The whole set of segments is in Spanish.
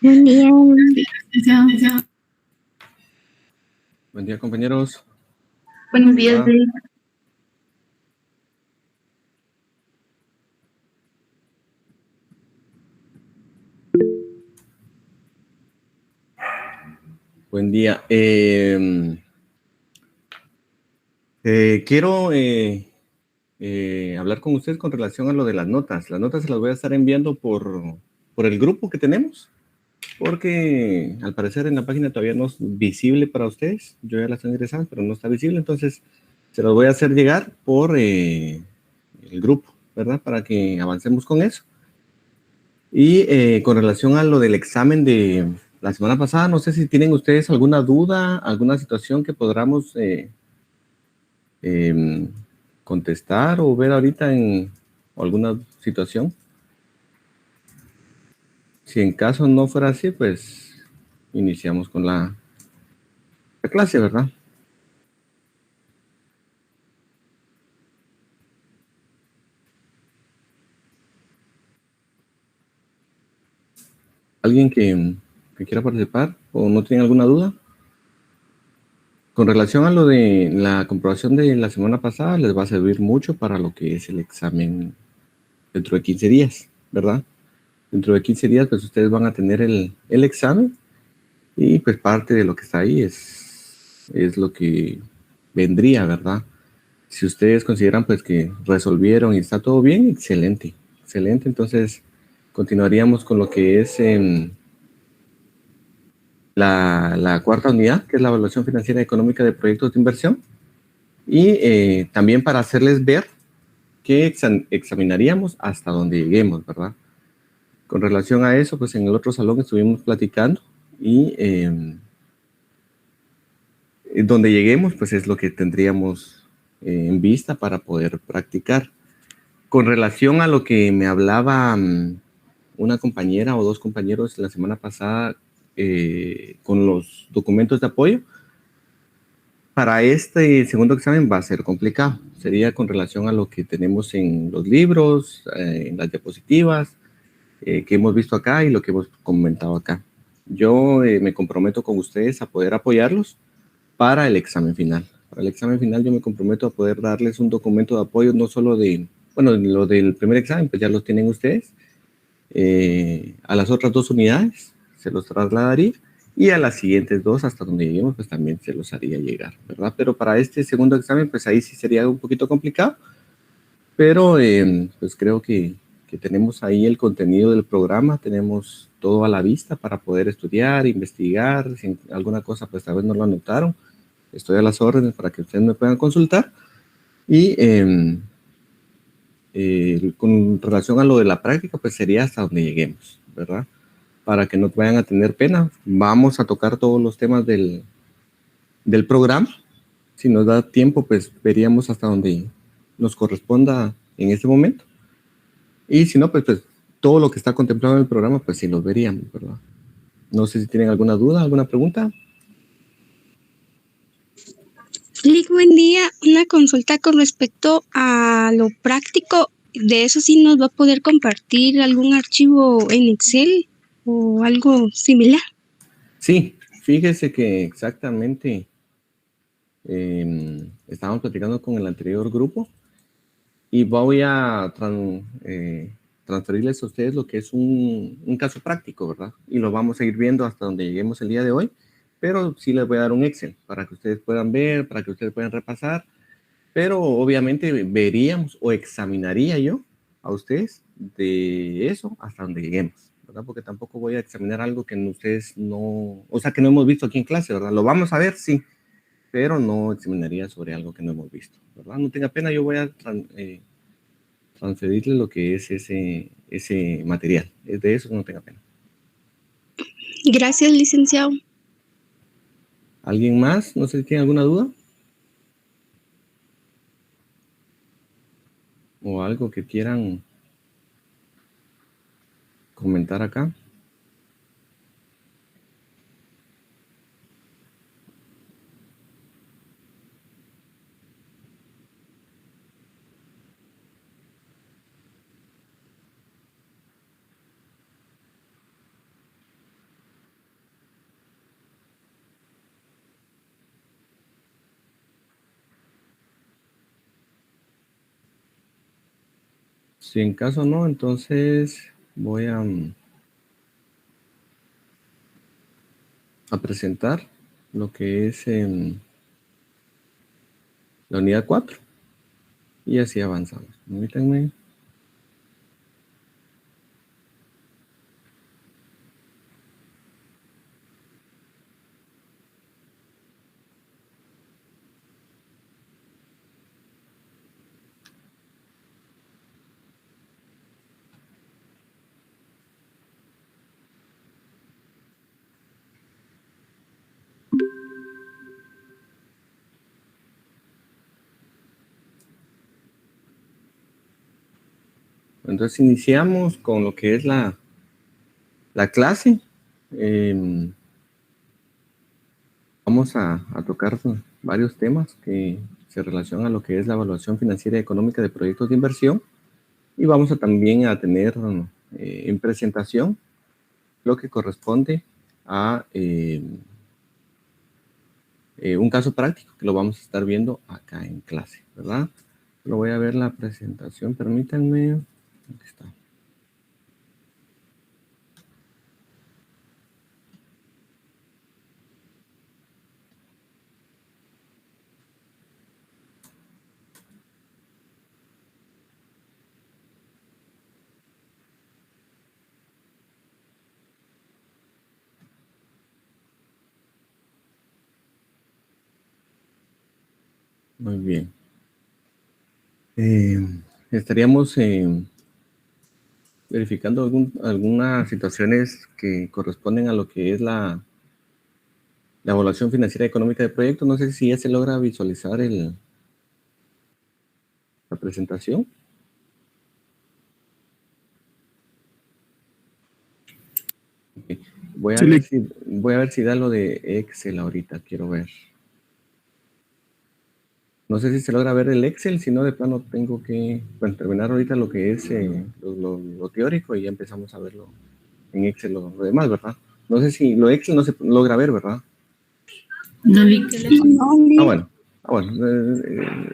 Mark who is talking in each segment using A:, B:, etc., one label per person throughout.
A: Buen día.
B: Licenciado.
C: Buen día, compañeros.
B: Buenos días,
C: Hola.
B: David.
C: Buen día. Quiero hablar con ustedes con relación a lo de las notas. Las notas se las voy a estar enviando por el grupo que tenemos, porque al parecer en la página todavía no es visible para ustedes. Yo ya las tengo ingresadas, pero no está visible, entonces se las voy a hacer llegar por el grupo, ¿verdad? Para que avancemos con eso. Y con relación a lo del examen de la semana pasada, no sé si tienen ustedes alguna duda, alguna situación que podamos contestar o ver ahorita en alguna situación. Si en caso no fuera así, pues iniciamos con la clase, ¿verdad? ¿Alguien que quiera participar o no tiene alguna duda? Con relación a lo de la comprobación de la semana pasada, les va a servir mucho para lo que es el examen dentro de 15 días, ¿verdad? Dentro de 15 días, pues ustedes van a tener el examen y pues parte de lo que está ahí es lo que vendría, ¿verdad? Si ustedes consideran pues que resolvieron y está todo bien, excelente, excelente. Entonces continuaríamos con lo que es la cuarta unidad, que es la evaluación financiera y económica de proyectos de inversión. Y también para hacerles ver que examinaríamos hasta donde lleguemos, ¿verdad? Con relación a eso, pues en el otro salón estuvimos platicando y donde lleguemos, pues es lo que tendríamos en vista para poder practicar. Con relación a lo que me hablaba una compañera o dos compañeros la semana pasada con los documentos de apoyo, para este segundo examen va a ser complicado. Sería con relación a lo que tenemos en los libros, en las diapositivas, que hemos visto acá y lo que hemos comentado acá. Yo me comprometo con ustedes a poder apoyarlos para el examen final. Para el examen final yo me comprometo a poder darles un documento de apoyo, no solo de, bueno, lo del primer examen, pues ya los tienen ustedes. A las otras dos unidades se los trasladaría y a las siguientes dos, hasta donde lleguemos, pues también se los haría llegar, ¿verdad? Pero para este segundo examen, pues ahí sí sería un poquito complicado, pero pues creo que tenemos ahí el contenido del programa, tenemos todo a la vista para poder estudiar, investigar, si alguna cosa pues tal vez no lo anotaron, estoy a las órdenes para que ustedes me puedan consultar. Y con relación a lo de la práctica, pues sería hasta donde lleguemos, ¿verdad? Para que no vayan a tener pena, vamos a tocar todos los temas del programa. Si nos da tiempo, pues veríamos hasta donde nos corresponda en este momento. Y si no, pues todo lo que está contemplado en el programa, pues sí los veríamos, ¿verdad? No sé si tienen alguna duda, alguna pregunta.
A: Lick, buen día. Una consulta con respecto a lo práctico. ¿De eso sí nos va a poder compartir algún archivo en Excel o algo similar?
C: Sí, fíjese que exactamente estábamos platicando con el anterior grupo y voy a transferirles a ustedes lo que es un caso práctico, ¿verdad? Y lo vamos a ir viendo hasta donde lleguemos el día de hoy, pero sí les voy a dar un Excel para que ustedes puedan ver, para que ustedes puedan repasar, pero obviamente veríamos o examinaría yo a ustedes de eso hasta donde lleguemos, ¿verdad? Porque tampoco voy a examinar algo que ustedes no, o sea, que no hemos visto aquí en clase, ¿verdad? Lo vamos a ver, sí, pero no examinaría sobre algo que no hemos visto, ¿verdad? No tenga pena, yo voy a transferirle lo que es ese material. De eso no tenga pena.
A: Gracias, licenciado.
C: ¿Alguien más? No sé si tiene alguna duda. O algo que quieran comentar acá. Si en caso no, entonces voy a presentar lo que es la unidad 4 y así avanzamos. Permítanme. Entonces iniciamos con lo que es la clase. Vamos a tocar varios temas que se relacionan a lo que es la evaluación financiera y económica de proyectos de inversión. Y vamos a también a tener en presentación lo que corresponde a un caso práctico que lo vamos a estar viendo acá en clase, ¿verdad? Lo voy a ver la presentación, permítanme. Aquí está. Muy bien. Estaríamos verificando algunas situaciones que corresponden a lo que es la evaluación financiera y económica de proyectos. No sé si ya se logra visualizar la presentación. Okay. Voy a ver si da lo de Excel ahorita, quiero ver. No sé si se logra ver el Excel, si no de plano tengo que terminar ahorita lo que es lo teórico y ya empezamos a verlo en Excel lo demás, ¿verdad? No sé si lo Excel no se logra ver, ¿verdad?
B: No,
A: No,
C: bueno.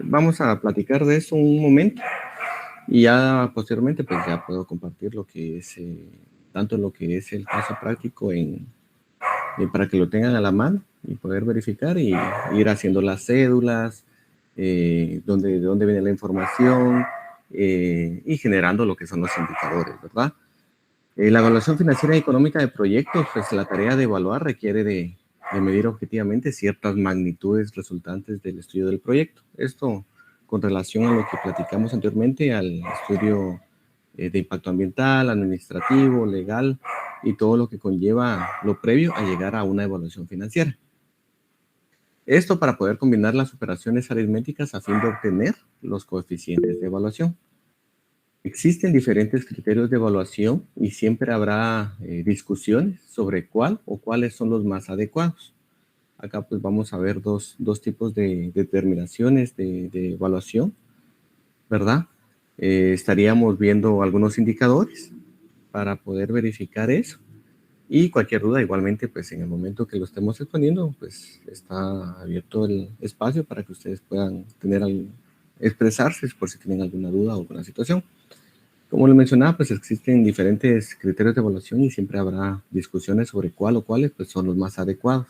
C: Vamos a platicar de eso un momento y ya posteriormente pues ya puedo compartir lo que es tanto lo que es el caso práctico para que lo tengan a la mano y poder verificar y ir haciendo las cédulas, de dónde viene la información y generando lo que son los indicadores, ¿verdad? La evaluación financiera y económica de proyectos, pues la tarea de evaluar requiere de medir objetivamente ciertas magnitudes resultantes del estudio del proyecto. Esto con relación a lo que platicamos anteriormente, al estudio de impacto ambiental, administrativo, legal y todo lo que conlleva lo previo a llegar a una evaluación financiera. Esto para poder combinar las operaciones aritméticas a fin de obtener los coeficientes de evaluación. Existen diferentes criterios de evaluación y siempre habrá discusiones sobre cuál o cuáles son los más adecuados. Acá pues vamos a ver dos tipos de determinaciones de evaluación, ¿verdad? Estaríamos viendo algunos indicadores para poder verificar eso. Y cualquier duda, igualmente, pues en el momento que lo estemos exponiendo, pues está abierto el espacio para que ustedes puedan expresarse por si tienen alguna duda o alguna situación. Como lo mencionaba, pues existen diferentes criterios de evaluación y siempre habrá discusiones sobre cuál o cuáles pues, son los más adecuados.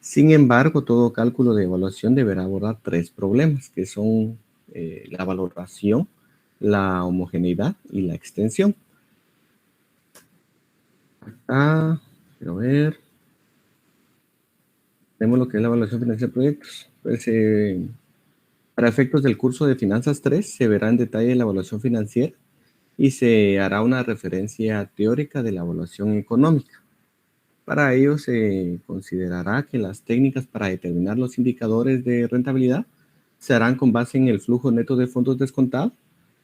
C: Sin embargo, todo cálculo de evaluación deberá abordar 3 problemas, que son la valoración, la homogeneidad y la extensión. Acá, quiero ver. Tenemos lo que es la evaluación financiera de proyectos. Pues, para efectos del curso de Finanzas 3, se verá en detalle la evaluación financiera y se hará una referencia teórica de la evaluación económica. Para ello, se considerará que las técnicas para determinar los indicadores de rentabilidad se harán con base en el flujo neto de fondos descontados,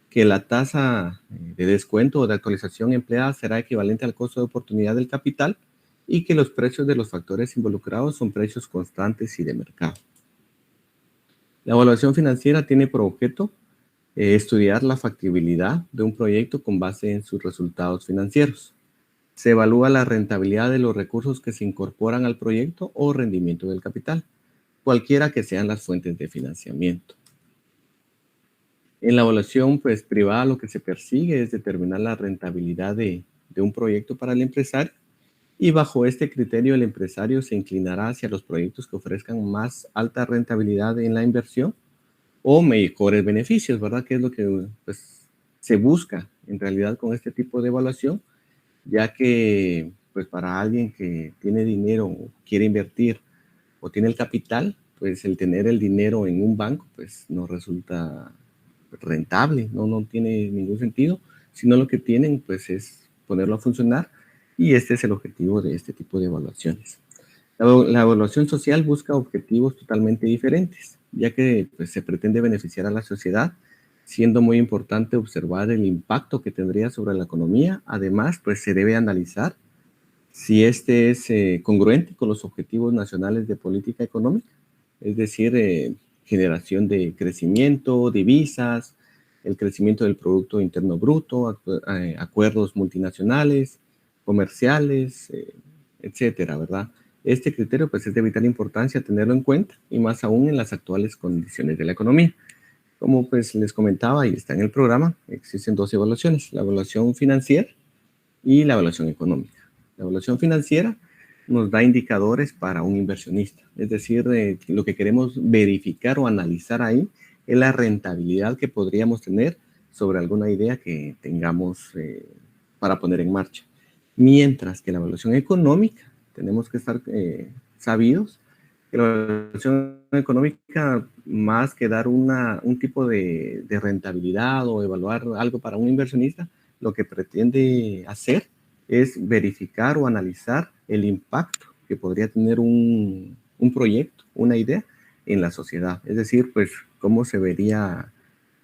C: que la tasa de descuento o de actualización empleada será equivalente al costo de oportunidad del capital y que los precios de los factores involucrados son precios constantes y de mercado. La evaluación financiera tiene por objeto estudiar la factibilidad de un proyecto con base en sus resultados financieros. Se evalúa la rentabilidad de los recursos que se incorporan al proyecto o rendimiento del capital, cualquiera que sean las fuentes de financiamiento. En la evaluación pues, privada lo que se persigue es determinar la rentabilidad de un proyecto para el empresario, y bajo este criterio el empresario se inclinará hacia los proyectos que ofrezcan más alta rentabilidad en la inversión o mejores beneficios, ¿verdad? Que es lo que pues, se busca en realidad con este tipo de evaluación, ya que pues para alguien que tiene dinero o quiere invertir o tiene el capital, pues el tener el dinero en un banco pues no resulta rentable, no tiene ningún sentido, sino lo que tienen pues es ponerlo a funcionar, y este es el objetivo de este tipo de evaluaciones. La evaluación social busca objetivos totalmente diferentes, ya que pues, se pretende beneficiar a la sociedad, siendo muy importante observar el impacto que tendría sobre la economía. Además, pues se debe analizar si este es congruente con los objetivos nacionales de política económica, es decir, generación de crecimiento, divisas, el crecimiento del Producto Interno Bruto, acuerdos multinacionales, comerciales, etcétera, ¿verdad? Este criterio pues es de vital importancia tenerlo en cuenta, y más aún en las actuales condiciones de la economía. Como pues les comentaba y está en el programa, existen dos evaluaciones: la evaluación financiera y la evaluación económica. La evaluación financiera nos da indicadores para un inversionista, es decir, lo que queremos verificar o analizar ahí es la rentabilidad que podríamos tener sobre alguna idea que tengamos para poner en marcha. Mientras que la evaluación económica, tenemos que estar sabidos que la evaluación económica, más que dar un tipo de rentabilidad o evaluar algo para un inversionista, lo que pretende hacer es verificar o analizar el impacto que podría tener un proyecto, una idea en la sociedad. Es decir, pues cómo se vería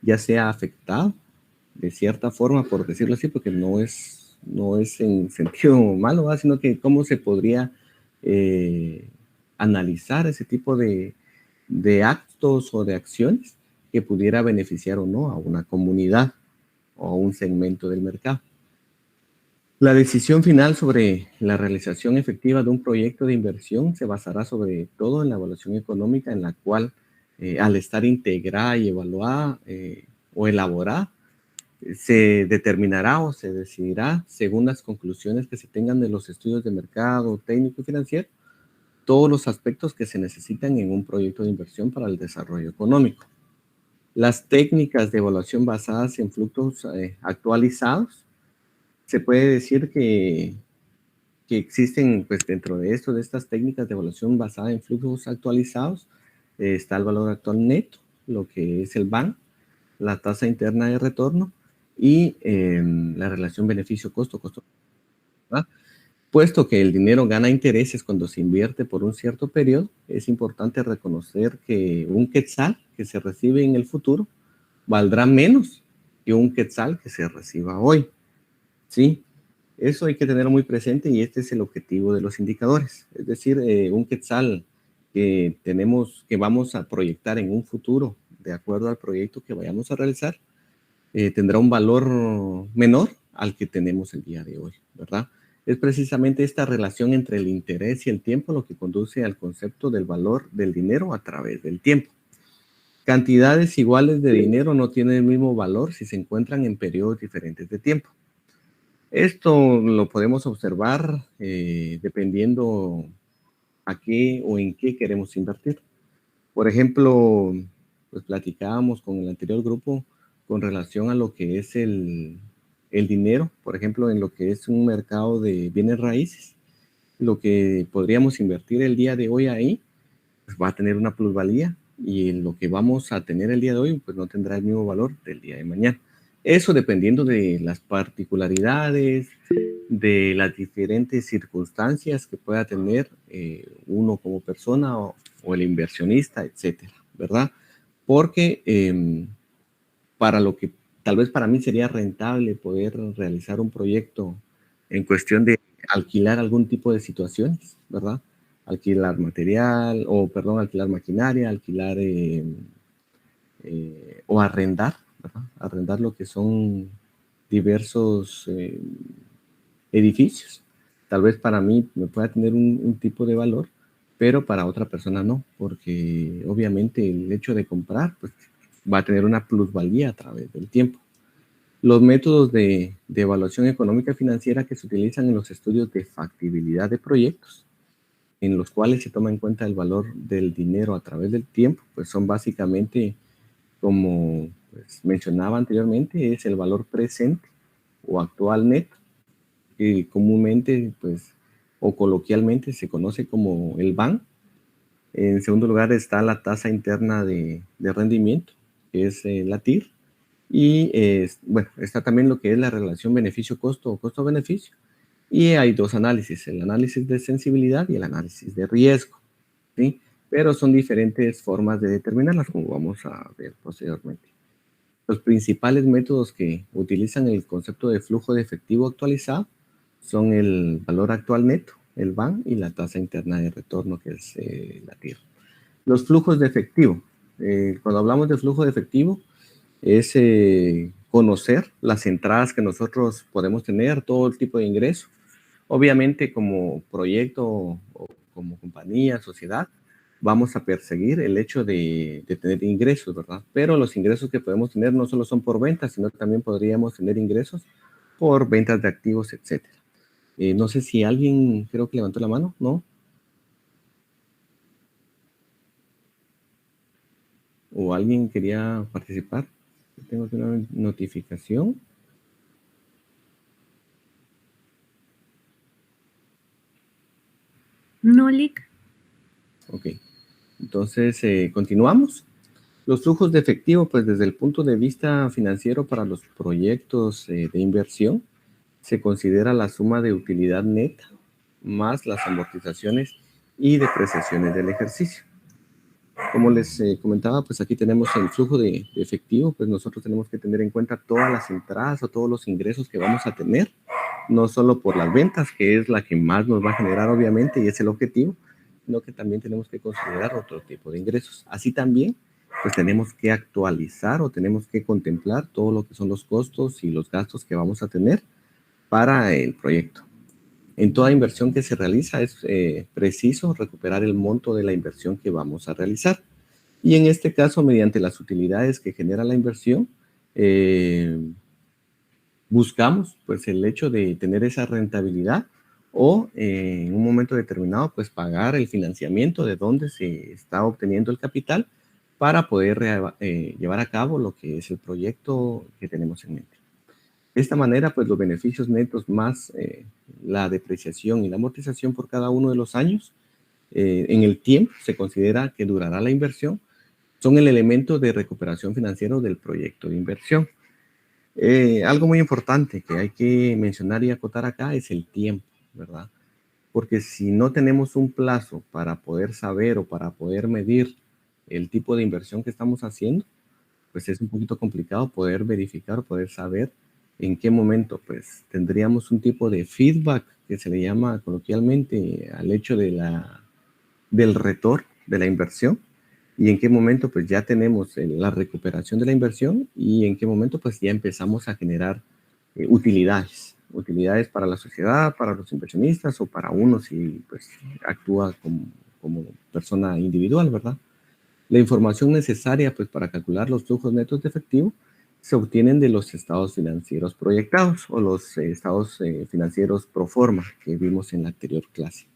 C: ya sea afectado de cierta forma, por decirlo así, porque no es en sentido malo, ¿verdad? Sino que cómo se podría analizar ese tipo de actos o de acciones que pudiera beneficiar o no a una comunidad o a un segmento del mercado. La decisión final sobre la realización efectiva de un proyecto de inversión se basará sobre todo en la evaluación económica, en la cual, al estar integrada y evaluada o elaborada, se determinará o se decidirá según las conclusiones que se tengan de los estudios de mercado, técnico y financiero, todos los aspectos que se necesitan en un proyecto de inversión para el desarrollo económico. Las técnicas de evaluación basadas en flujos actualizados, se puede decir que existen, pues dentro de esto, de estas técnicas de evaluación basada en flujos actualizados, está el valor actual neto, lo que es el BAN, la tasa interna de retorno y la relación beneficio-costo, ¿verdad? Puesto que el dinero gana intereses cuando se invierte por un cierto periodo, es importante reconocer que un quetzal que se recibe en el futuro valdrá menos que un quetzal que se reciba hoy, ¿sí? Eso hay que tenerlo muy presente, y este es el objetivo de los indicadores. Es decir, un quetzal que vamos a proyectar en un futuro, de acuerdo al proyecto que vayamos a realizar, tendrá un valor menor al que tenemos el día de hoy, ¿verdad? Es precisamente esta relación entre el interés y el tiempo lo que conduce al concepto del valor del dinero a través del tiempo. Cantidades iguales de dinero no tienen el mismo valor si se encuentran en periodos diferentes de tiempo. Esto lo podemos observar dependiendo a qué o en qué queremos invertir. Por ejemplo, pues platicábamos con el anterior grupo con relación a lo que es el dinero, por ejemplo, en lo que es un mercado de bienes raíces. Lo que podríamos invertir el día de hoy ahí, pues va a tener una plusvalía, y lo que vamos a tener el día de hoy, pues no tendrá el mismo valor del día de mañana. Eso dependiendo de las particularidades, de las diferentes circunstancias que pueda tener uno como persona o el inversionista, etcétera, ¿verdad? Porque para lo que tal vez para mí sería rentable poder realizar un proyecto en cuestión de alquilar algún tipo de situaciones, ¿verdad? Alquilar material, alquilar maquinaria, alquilar o arrendar, ¿verdad? Arrendar lo que son diversos edificios. Tal vez para mí me pueda tener un tipo de valor, pero para otra persona no, porque obviamente el hecho de comprar, pues va a tener una plusvalía a través del tiempo. Los métodos de evaluación económica financiera que se utilizan en los estudios de factibilidad de proyectos, en los cuales se toma en cuenta el valor del dinero a través del tiempo, pues son básicamente, como pues, mencionaba anteriormente, es el valor presente o actual neto, que comúnmente pues, o coloquialmente se conoce como el BAN. En segundo lugar está la tasa interna de rendimiento, que es la TIR. Y bueno, está también lo que es la relación beneficio-costo o costo-beneficio. Y hay dos análisis, el análisis de sensibilidad y el análisis de riesgo, ¿sí? Pero son diferentes formas de determinarlas, como vamos a ver posteriormente. Los principales métodos que utilizan el concepto de flujo de efectivo actualizado son el valor actual neto, el BAN, y la tasa interna de retorno, que es la TIR. Los flujos de efectivo. Cuando hablamos de flujo de efectivo, es conocer las entradas que nosotros podemos tener, todo el tipo de ingreso. Obviamente, como proyecto o como compañía, sociedad, vamos a perseguir el hecho de tener ingresos, ¿verdad? Pero los ingresos que podemos tener no solo son por ventas, sino también podríamos tener ingresos por ventas de activos, etc. No sé si alguien, creo que levantó la mano, ¿no? ¿O alguien quería participar? Tengo aquí una notificación.
B: No, Lick.
C: Ok. Entonces, continuamos. Los flujos de efectivo, pues desde el punto de vista financiero para los proyectos de inversión, se considera la suma de utilidad neta más las amortizaciones y depreciaciones del ejercicio. Como les comentaba, pues aquí tenemos el flujo de efectivo, pues nosotros tenemos que tener en cuenta todas las entradas o todos los ingresos que vamos a tener, no solo por las ventas, que es la que más nos va a generar obviamente y es el objetivo, sino que también tenemos que considerar otro tipo de ingresos. Así también, pues tenemos que actualizar o tenemos que contemplar todo lo que son los costos y los gastos que vamos a tener para el proyecto. En toda inversión que se realiza es preciso recuperar el monto de la inversión que vamos a realizar. Y en este caso, mediante las utilidades que genera la inversión, buscamos pues el hecho de tener esa rentabilidad o en un momento determinado pues pagar el financiamiento de donde se está obteniendo el capital para poder llevar a cabo lo que es el proyecto que tenemos en mente. De esta manera, pues los beneficios netos más la depreciación y la amortización por cada uno de los años, en el tiempo se considera que durará la inversión, son el elemento de recuperación financiera del proyecto de inversión. Algo muy importante que hay que mencionar y acotar acá es el tiempo, ¿verdad? Porque si no tenemos un plazo para poder saber o para poder medir el tipo de inversión que estamos haciendo, pues es un poquito complicado poder verificar, poder saber en qué momento pues tendríamos un tipo de feedback que se le llama coloquialmente al hecho de del retorno de la inversión y en qué momento pues ya tenemos la recuperación de la inversión y en qué momento pues ya empezamos a generar utilidades para la sociedad, para los inversionistas o para uno si pues actúa como persona individual, ¿verdad? La información necesaria pues, para calcular los flujos netos de efectivo se obtienen de los estados financieros proyectados o los estados financieros pro forma que vimos en la anterior clase.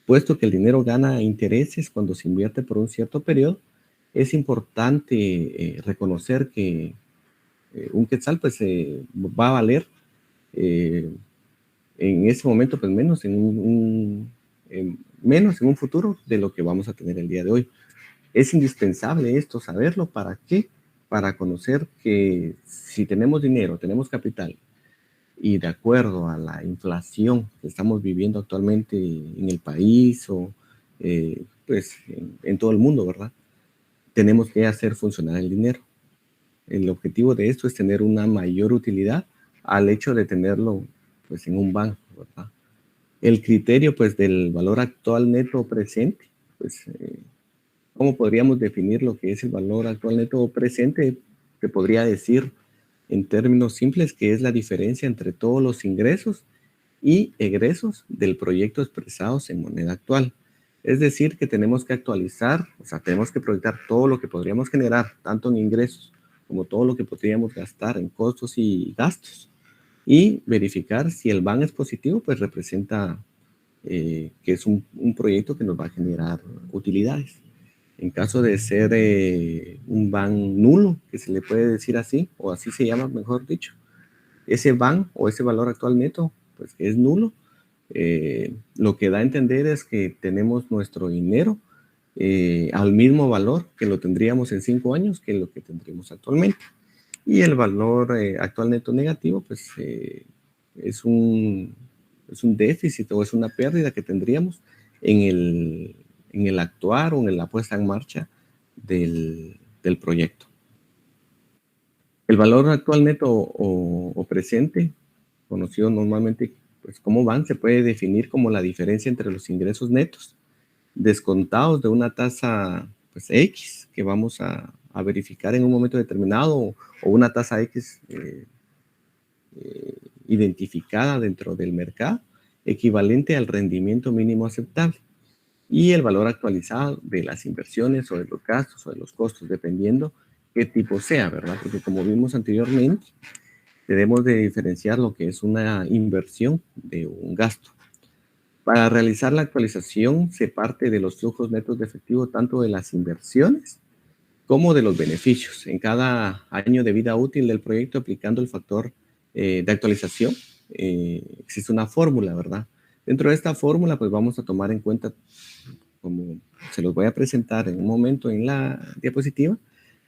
C: Puesto que el dinero gana intereses cuando se invierte por un cierto periodo, es importante reconocer que un quetzal pues, va a valer en ese momento pues, menos menos en un futuro de lo que vamos a tener el día de hoy. Es indispensable esto, saberlo. ¿Para qué? Para conocer que si tenemos dinero, tenemos capital, y de acuerdo a la inflación que estamos viviendo actualmente en el país o pues en todo el mundo, ¿verdad? Tenemos que hacer funcionar el dinero. El objetivo de esto es tener una mayor utilidad al hecho de tenerlo pues en un banco, ¿verdad? El criterio pues del valor actual neto presente, pues ¿cómo podríamos definir lo que es el valor actual neto presente? Se podría decir en términos simples que es la diferencia entre todos los ingresos y egresos del proyecto expresados en moneda actual. Es decir, que tenemos que actualizar, o sea, tenemos que proyectar todo lo que podríamos generar, tanto en ingresos como todo lo que podríamos gastar en costos y gastos, y verificar si el BAN es positivo, pues representa que es un proyecto que nos va a generar utilidades. En caso de ser un BAN nulo, que se le puede decir así, o así se llama, mejor dicho, ese BAN o ese valor actual neto, pues que es nulo, lo que da a entender es que tenemos nuestro dinero al mismo valor que lo tendríamos en 5 años que lo que tendríamos actualmente. Y el valor actual neto negativo, pues es un déficit o es una pérdida que tendríamos en el actuar o en la puesta en marcha del proyecto. El valor actual neto o presente, conocido normalmente pues, como BAN, se puede definir como la diferencia entre los ingresos netos descontados de una tasa pues, X que vamos a verificar en un momento determinado o una tasa X identificada dentro del mercado, equivalente al rendimiento mínimo aceptable, y el valor actualizado de las inversiones o de los gastos o de los costos, dependiendo qué tipo sea, ¿verdad? Porque como vimos anteriormente, debemos de diferenciar lo que es una inversión de un gasto. Para realizar la actualización se parte de los flujos netos de efectivo tanto de las inversiones como de los beneficios en cada año de vida útil del proyecto aplicando el factor de actualización. Existe una fórmula, ¿verdad? Dentro de esta fórmula, pues vamos a tomar en cuenta, como se los voy a presentar en un momento en la diapositiva,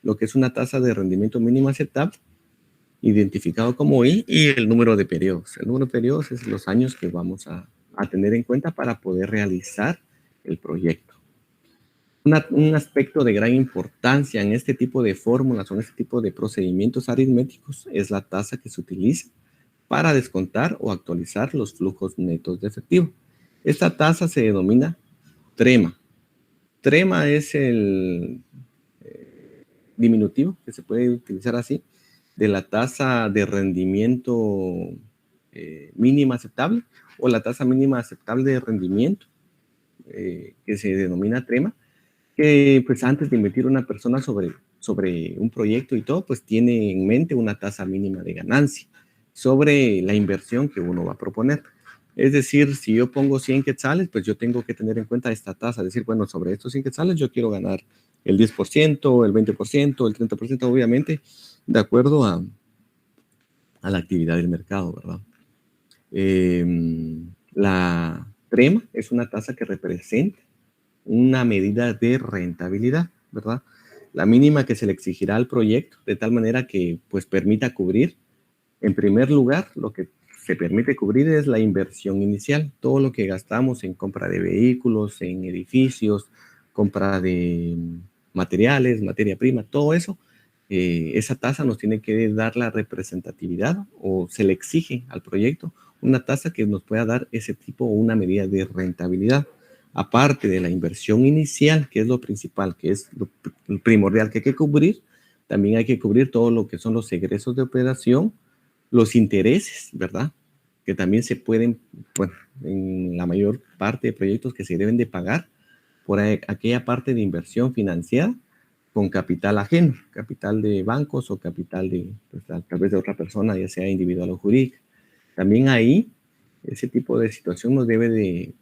C: lo que es una tasa de rendimiento mínimo aceptable, identificado como I, y el número de periodos. El número de periodos es los años que vamos a tener en cuenta para poder realizar el proyecto. Un aspecto de gran importancia en este tipo de fórmulas o en este tipo de procedimientos aritméticos es la tasa que se utiliza para descontar o actualizar los flujos netos de efectivo. Esta tasa se denomina TREMA. TREMA es el diminutivo, que se puede utilizar así, de la tasa de rendimiento mínima aceptable o la tasa mínima aceptable de rendimiento, que se denomina TREMA, que pues antes de invertir una persona sobre un proyecto y todo, pues tiene en mente una tasa mínima de ganancia sobre la inversión que uno va a proponer. Es decir, si yo pongo 100 quetzales, pues yo tengo que tener en cuenta esta tasa, decir, bueno, sobre estos 100 quetzales yo quiero ganar el 10%, el 20%, el 30%, obviamente, de acuerdo a la actividad del mercado, ¿verdad? La TREMA es una tasa que representa una medida de rentabilidad, ¿verdad? La mínima que se le exigirá al proyecto, de tal manera que pues permita cubrir, en primer lugar, lo que se permite cubrir es la inversión inicial, todo lo que gastamos en compra de vehículos, en edificios, compra de materiales, materia prima, todo eso, esa tasa nos tiene que dar la representatividad o se le exige al proyecto una tasa que nos pueda dar ese tipo o una medida de rentabilidad. Aparte de la inversión inicial, que es lo principal, que es lo primordial que hay que cubrir, también hay que cubrir todo lo que son los egresos de operación, los intereses, ¿verdad? Que también se pueden, bueno, en la mayor parte de proyectos que se deben de pagar por aquella parte de inversión financiada con capital ajeno, capital de bancos o capital de, pues, a través de otra persona, ya sea individual o jurídica. También ahí, ese tipo de situación nos debe de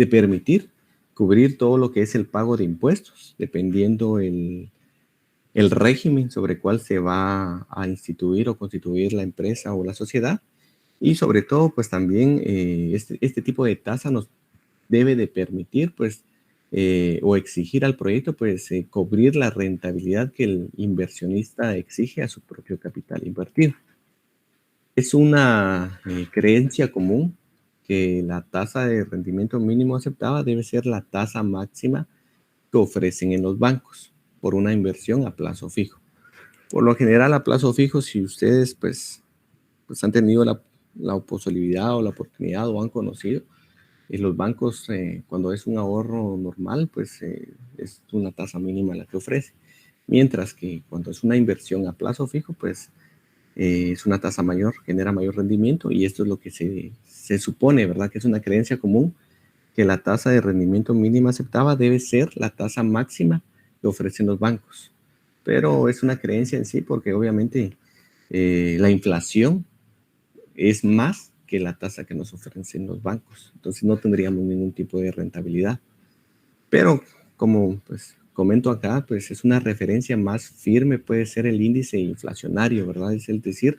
C: permitir cubrir todo lo que es el pago de impuestos, dependiendo el régimen sobre cuál se va a instituir o constituir la empresa o la sociedad. Y sobre todo, pues también este tipo de tasa nos debe de permitir, pues, o exigir al proyecto, pues, cubrir la rentabilidad que el inversionista exige a su propio capital invertido. Es una creencia común que la tasa de rendimiento mínimo aceptada debe ser la tasa máxima que ofrecen en los bancos por una inversión a plazo fijo. Por lo general, a plazo fijo, si ustedes pues han tenido la posibilidad o la oportunidad o han conocido, los bancos, cuando es un ahorro normal, pues es una tasa mínima la que ofrece. Mientras que cuando es una inversión a plazo fijo, pues es una tasa mayor, genera mayor rendimiento, y esto es lo que se supone, ¿verdad? Que es una creencia común que la tasa de rendimiento mínima aceptada debe ser la tasa máxima que ofrecen los bancos. Pero es una creencia en sí porque obviamente la inflación es más que la tasa que nos ofrecen los bancos. Entonces no tendríamos ningún tipo de rentabilidad. Pero como pues comento acá, pues es una referencia más firme, puede ser el índice inflacionario, ¿verdad? Es decir,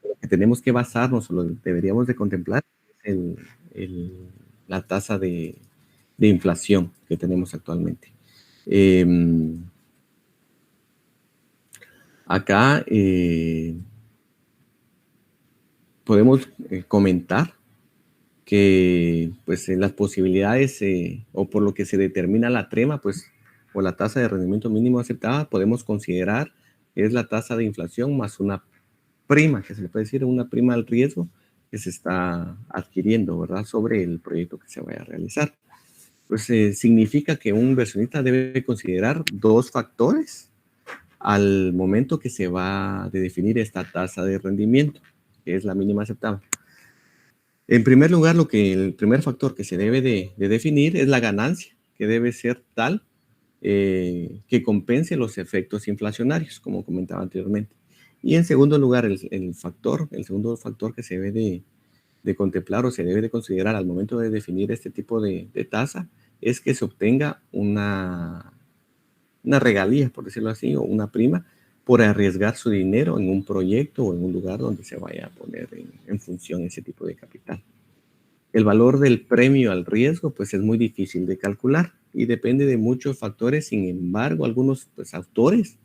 C: lo que tenemos que basarnos o lo que deberíamos de contemplar es la tasa de inflación que tenemos actualmente. Acá podemos comentar que pues las posibilidades o por lo que se determina la trema, pues o la tasa de rendimiento mínimo aceptada, podemos considerar que es la tasa de inflación más una prima, que se le puede decir una prima al riesgo que se está adquiriendo, ¿verdad? Sobre el proyecto que se vaya a realizar. Pues significa que un inversionista debe considerar dos factores al momento que se va a definir esta tasa de rendimiento, que es la mínima aceptada. En primer lugar, el primer factor que se debe de definir es la ganancia, que debe ser tal que compense los efectos inflacionarios, como comentaba anteriormente. Y en segundo lugar, el segundo factor que se debe de contemplar o se debe de considerar al momento de definir este tipo de tasa es que se obtenga una regalía, por decirlo así, o una prima por arriesgar su dinero en un proyecto o en un lugar donde se vaya a poner en función ese tipo de capital. El valor del premio al riesgo pues es muy difícil de calcular y depende de muchos factores. Sin embargo, algunos pues, autores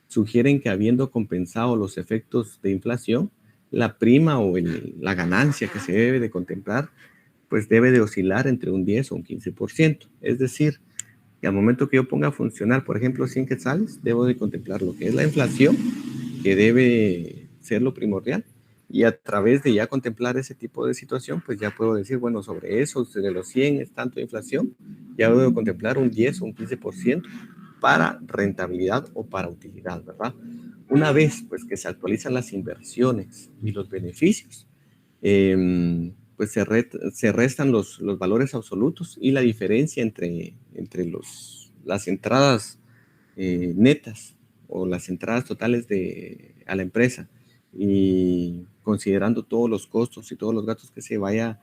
C: sugieren que habiendo compensado los efectos de inflación, la prima o la ganancia que se debe de contemplar pues debe de oscilar entre un 10 o un 15%. Es decir, que al momento que yo ponga a funcionar, por ejemplo, 100 quetzales, debo de contemplar lo que es la inflación, que debe ser lo primordial, y a través de ya contemplar ese tipo de situación, pues ya puedo decir, bueno, sobre eso, de los 100 es tanto de inflación, ya debo contemplar un 10 o un 15% para rentabilidad o para utilidad, ¿verdad? Una vez pues que se actualizan las inversiones y los beneficios, pues se restan los valores absolutos y la diferencia entre las entradas netas o las entradas totales a la empresa y considerando todos los costos y todos los gastos que se vaya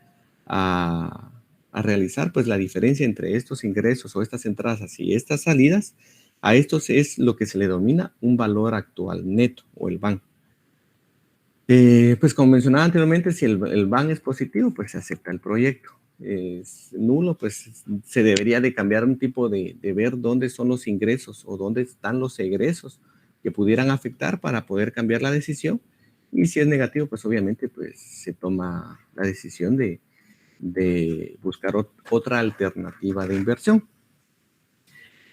C: a realizar, pues la diferencia entre estos ingresos o estas entradas y estas salidas, a estos es lo que se le denomina un valor actual neto o el BAN. Pues como mencionaba anteriormente, si el BAN es positivo, pues se acepta el proyecto. Es nulo, pues se debería de cambiar un tipo de ver dónde son los ingresos o dónde están los egresos que pudieran afectar para poder cambiar la decisión. Y si es negativo, pues obviamente pues se toma la decisión de buscar otra alternativa de inversión.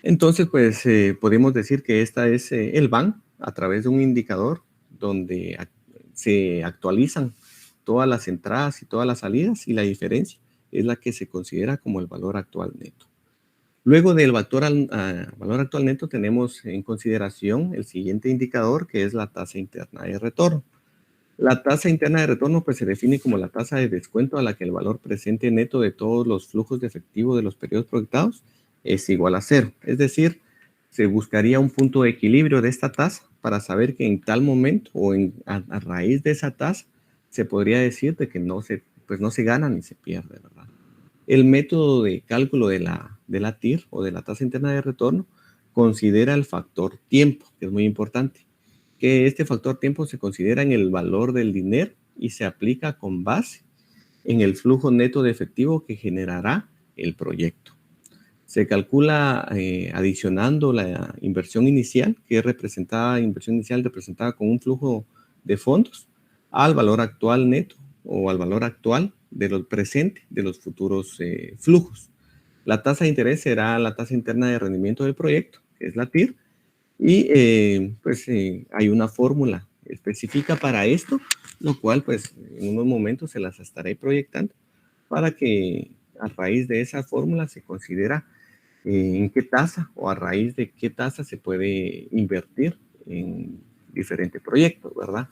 C: Entonces, pues podemos decir que esta es el BAN a través de un indicador donde se actualizan todas las entradas y todas las salidas y la diferencia es la que se considera como el valor actual neto. Luego del valor actual neto tenemos en consideración el siguiente indicador que es la tasa interna de retorno. La tasa interna de retorno pues se define como la tasa de descuento a la que el valor presente neto de todos los flujos de efectivo de los periodos proyectados es igual a cero. Es decir, se buscaría un punto de equilibrio de esta tasa para saber que en tal momento o a raíz de esa tasa se podría decir de que no se gana ni se pierde, ¿verdad? El método de cálculo de la TIR o de la tasa interna de retorno considera el factor tiempo, que es muy importante, que este factor tiempo se considera en el valor del dinero y se aplica con base en el flujo neto de efectivo que generará el proyecto. Se calcula adicionando la inversión inicial, que es inversión inicial representada con un flujo de fondos, al valor actual neto o al valor actual de lo presente de los futuros flujos. La tasa de interés será la tasa interna de rendimiento del proyecto, que es la TIR, y hay una fórmula específica para esto, lo cual pues en unos momentos se las estaré proyectando para que a raíz de esa fórmula se considera en qué tasa o a raíz de qué tasa se puede invertir en diferentes proyectos, ¿verdad?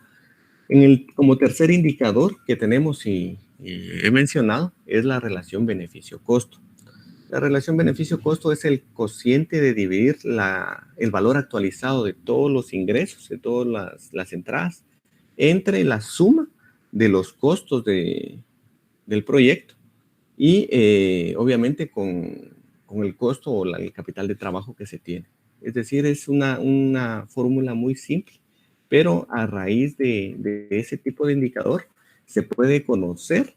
C: Como tercer indicador que tenemos y he mencionado es la relación beneficio-costo. La relación beneficio-costo es el cociente de dividir el valor actualizado de todos los ingresos, de todas las entradas, entre la suma de los costos del proyecto y obviamente con el costo o el capital de trabajo que se tiene. Es decir, es una fórmula muy simple, pero a raíz de ese tipo de indicador se puede conocer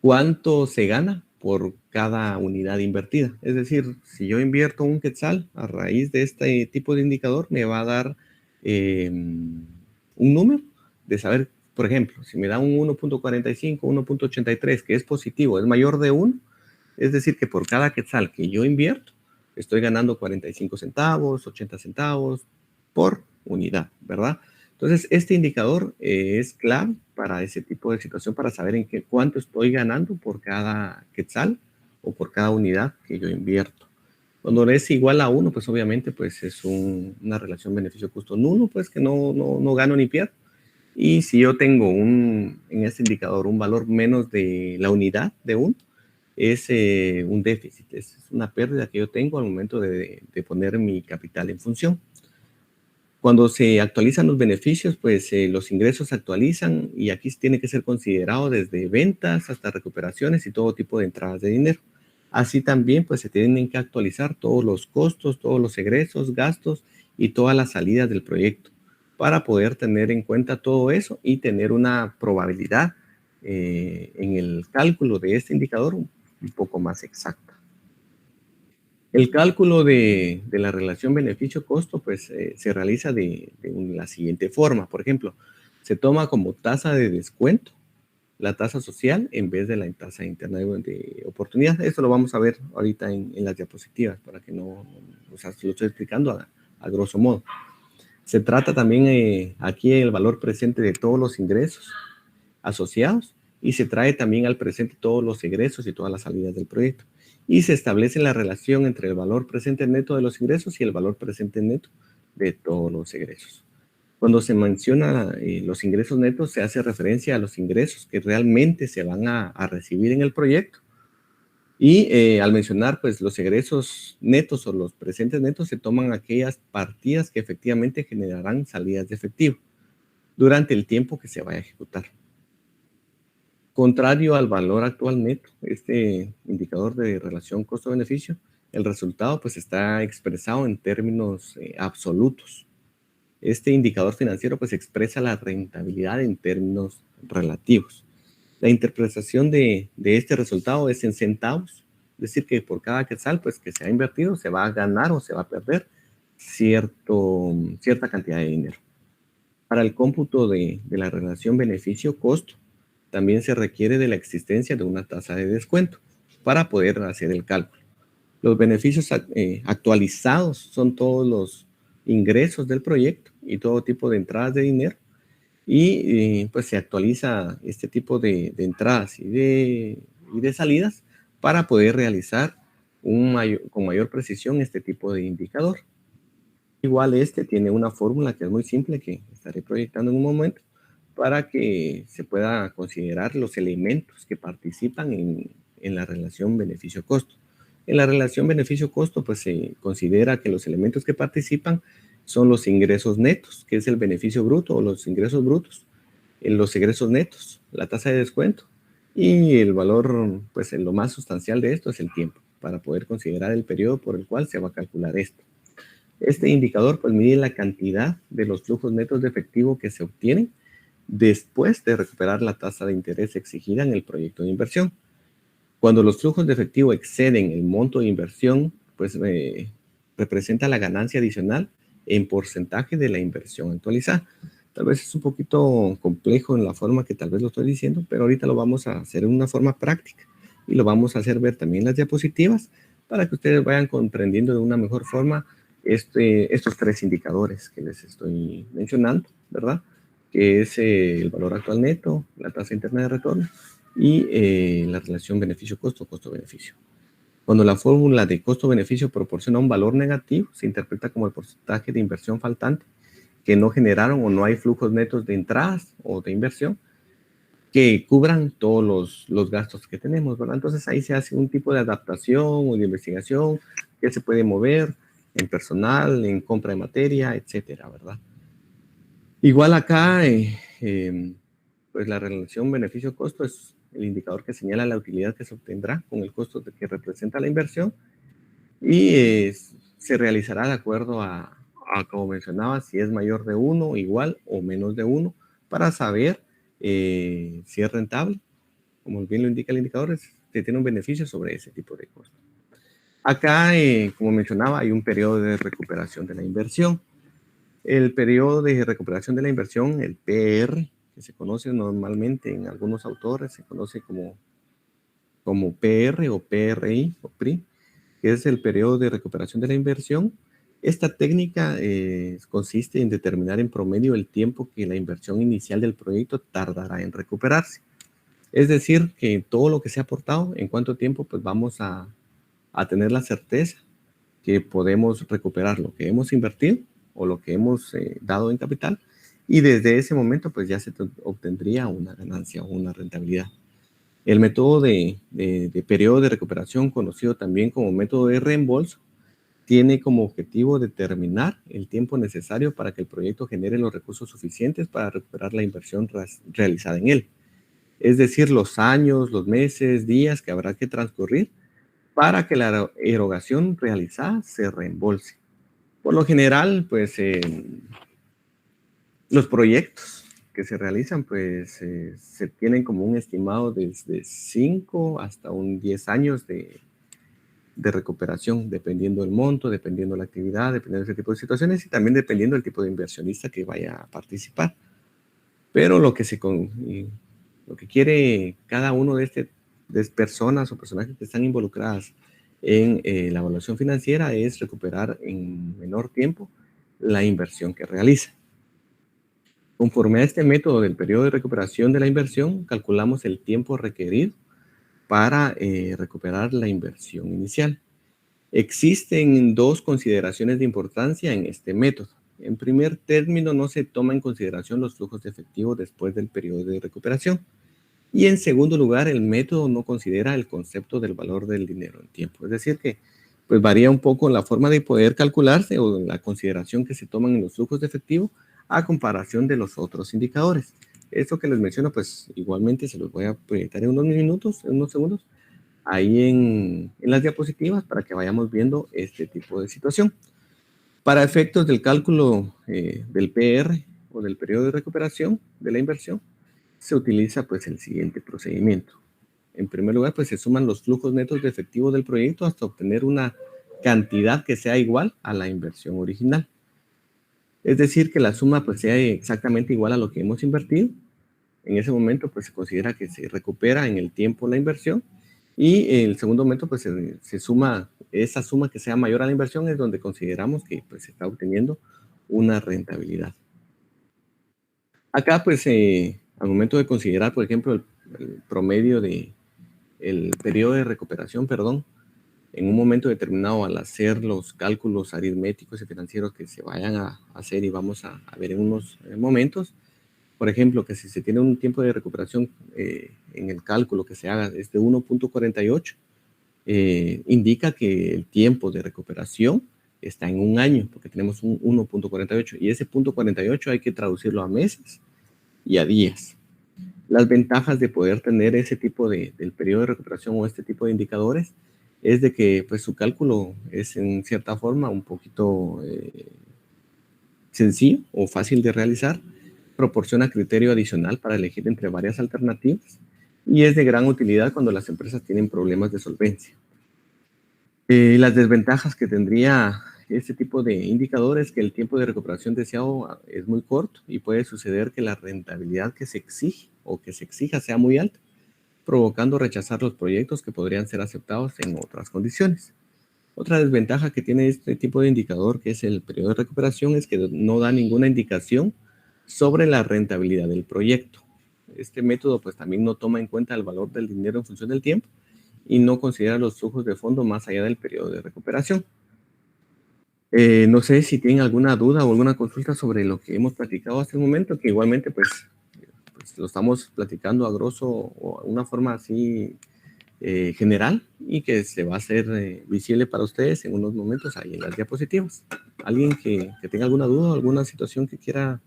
C: cuánto se gana por cada unidad invertida. Es decir, si yo invierto un quetzal, a raíz de este tipo de indicador me va a dar un número de saber, por ejemplo, si me da un 1.45, 1.83, que es positivo, es mayor de 1, es decir, que por cada quetzal que yo invierto, estoy ganando 45 centavos, 80 centavos por unidad, ¿verdad? Entonces, este indicador es clave para ese tipo de situación, para saber cuánto estoy ganando por cada quetzal o por cada unidad que yo invierto. Cuando es igual a 1, pues obviamente pues es una relación beneficio-costo nulo, pues que no gano ni pierdo. Y si yo tengo en este indicador un valor menos de la unidad de 1, es un déficit, es una pérdida que yo tengo al momento de poner mi capital en función. Cuando se actualizan los beneficios, pues los ingresos se actualizan y aquí tiene que ser considerado desde ventas hasta recuperaciones y todo tipo de entradas de dinero. Así también, pues se tienen que actualizar todos los costos, todos los egresos, gastos y todas las salidas del proyecto para poder tener en cuenta todo eso y tener una probabilidad en el cálculo de este indicador un poco más exacta. El cálculo de la relación beneficio-costo pues, se realiza de la siguiente forma. Por ejemplo, se toma como tasa de descuento la tasa social en vez de la tasa interna de oportunidad. Esto lo vamos a ver ahorita en las diapositivas para que o sea, lo estoy explicando a grosso modo. Se trata también aquí el valor presente de todos los ingresos asociados y se trae también al presente todos los egresos y todas las salidas del proyecto. Y se establece la relación entre el valor presente neto de los ingresos y el valor presente neto de todos los egresos. Cuando se menciona los ingresos netos, se hace referencia a los ingresos que realmente se van a recibir en el proyecto. Y al mencionar pues, los egresos netos o los presentes netos, se toman aquellas partidas que efectivamente generarán salidas de efectivo durante el tiempo que se vaya a ejecutar. Contrario al valor actual neto, este indicador de relación costo-beneficio, el resultado pues está expresado en términos absolutos. Este indicador financiero pues expresa la rentabilidad en términos relativos. La interpretación de este resultado es en centavos, es decir que por cada quetzal pues que se ha invertido se va a ganar o se va a perder cierta cantidad de dinero. Para el cómputo de la relación beneficio-costo, también se requiere de la existencia de una tasa de descuento para poder hacer el cálculo. Los beneficios actualizados son todos los ingresos del proyecto y todo tipo de entradas de dinero y pues se actualiza este tipo de entradas y de salidas para poder realizar con mayor precisión este tipo de indicador. Igual este tiene una fórmula que es muy simple que estaré proyectando en un momento para que se pueda considerar los elementos que participan en la relación beneficio-costo. En la relación beneficio-costo, pues se considera que los elementos que participan son los ingresos netos, que es el beneficio bruto o los ingresos brutos, los egresos netos, la tasa de descuento y el valor, pues lo más sustancial de esto es el tiempo, para poder considerar el periodo por el cual se va a calcular esto. Este indicador pues mide la cantidad de los flujos netos de efectivo que se obtienen después de recuperar la tasa de interés exigida en el proyecto de inversión. Cuando los flujos de efectivo exceden el monto de inversión, pues representa la ganancia adicional en porcentaje de la inversión actualizada. Tal vez es un poquito complejo en la forma que tal vez lo estoy diciendo, pero ahorita lo vamos a hacer en una forma práctica y lo vamos a hacer ver también en las diapositivas para que ustedes vayan comprendiendo de una mejor forma estos tres indicadores que les estoy mencionando, ¿verdad? Que es el valor actual neto, la tasa interna de retorno y la relación beneficio-costo, costo-beneficio. Cuando la fórmula de costo-beneficio proporciona un valor negativo, se interpreta como el porcentaje de inversión faltante que no generaron o no hay flujos netos de entradas o de inversión que cubran todos los gastos que tenemos, ¿verdad? Entonces ahí se hace un tipo de adaptación o de investigación que se puede mover en personal, en compra de materia, etcétera, ¿verdad? Igual acá, pues la relación beneficio-costo es el indicador que señala la utilidad que se obtendrá con el costo que representa la inversión y se realizará de acuerdo a, como mencionaba, si es mayor de 1, igual o menos de 1, para saber si es rentable. Como bien lo indica el indicador, se tiene un beneficio sobre ese tipo de costos. Acá, como mencionaba, hay un periodo de recuperación de la inversión. El periodo de recuperación de la inversión, el PR, que se conoce normalmente en algunos autores, se conoce como PR o PRI o PRI, que es el periodo de recuperación de la inversión. Esta técnica consiste en determinar en promedio el tiempo que la inversión inicial del proyecto tardará en recuperarse. Es decir, que todo lo que se ha aportado, en cuánto tiempo pues vamos a tener la certeza que podemos recuperar lo que hemos invertido o lo que hemos dado en capital, y desde ese momento pues ya se obtendría una ganancia o una rentabilidad. El método de periodo de recuperación, conocido también como método de reembolso, tiene como objetivo determinar el tiempo necesario para que el proyecto genere los recursos suficientes para recuperar la inversión realizada en él. Es decir, los años, los meses, días que habrá que transcurrir para que la erogación realizada se reembolse. Por lo general, pues los proyectos que se realizan, pues se tienen como un estimado desde 5 hasta 10 años de recuperación, dependiendo del monto, dependiendo de la actividad, dependiendo de ese tipo de situaciones y también dependiendo del tipo de inversionista que vaya a participar. Pero lo que quiere cada uno de personas o personajes que están involucradas en la evaluación financiera es recuperar en menor tiempo la inversión que realiza. Conforme a este método del periodo de recuperación de la inversión, calculamos el tiempo requerido para recuperar la inversión inicial. Existen dos consideraciones de importancia en este método. En primer término, no se toma en consideración los flujos de efectivo después del periodo de recuperación. Y en segundo lugar, el método no considera el concepto del valor del dinero en tiempo. Es decir, que pues varía un poco la forma de poder calcularse o la consideración que se toman en los flujos de efectivo a comparación de los otros indicadores. Esto que les menciono, pues igualmente se los voy a proyectar en unos minutos, en unos segundos, ahí en las diapositivas para que vayamos viendo este tipo de situación. Para efectos del cálculo del PR o del periodo de recuperación de la inversión, se utiliza pues el siguiente procedimiento. En primer lugar, pues se suman los flujos netos de efectivo del proyecto hasta obtener una cantidad que sea igual a la inversión original. Es decir, que la suma pues sea exactamente igual a lo que hemos invertido. En ese momento pues se considera que se recupera en el tiempo la inversión y en el segundo momento pues se suma esa suma que sea mayor a la inversión, es donde consideramos que pues se está obteniendo una rentabilidad. Acá pues al momento de considerar por ejemplo el promedio el periodo de recuperación, en un momento determinado al hacer los cálculos aritméticos y financieros que se vayan a hacer y vamos a ver en unos momentos, por ejemplo, que si se tiene un tiempo de recuperación en el cálculo que se haga es de 1.48, indica que el tiempo de recuperación está en un año, porque tenemos un 1.48, y ese 0.48 hay que traducirlo a meses y a días. Las ventajas de poder tener ese tipo del periodo de recuperación o este tipo de indicadores es de que pues su cálculo es en cierta forma un poquito sencillo o fácil de realizar, proporciona criterio adicional para elegir entre varias alternativas y es de gran utilidad cuando las empresas tienen problemas de solvencia. Las desventajas que tendría este tipo de indicadores es que el tiempo de recuperación deseado es muy corto y puede suceder que la rentabilidad que se exige o que se exija sea muy alta, provocando rechazar los proyectos que podrían ser aceptados en otras condiciones. Otra desventaja que tiene este tipo de indicador, que es el periodo de recuperación, es que no da ninguna indicación sobre la rentabilidad del proyecto. Este método pues también no toma en cuenta el valor del dinero en función del tiempo y no considera los flujos de fondo más allá del periodo de recuperación. No sé si tienen alguna duda o alguna consulta sobre lo que hemos platicado hasta el momento, que igualmente pues lo estamos platicando a grosso o una forma así general y que se va a hacer visible para ustedes en unos momentos ahí en las diapositivas. ¿Alguien que tenga alguna duda o alguna situación que quiera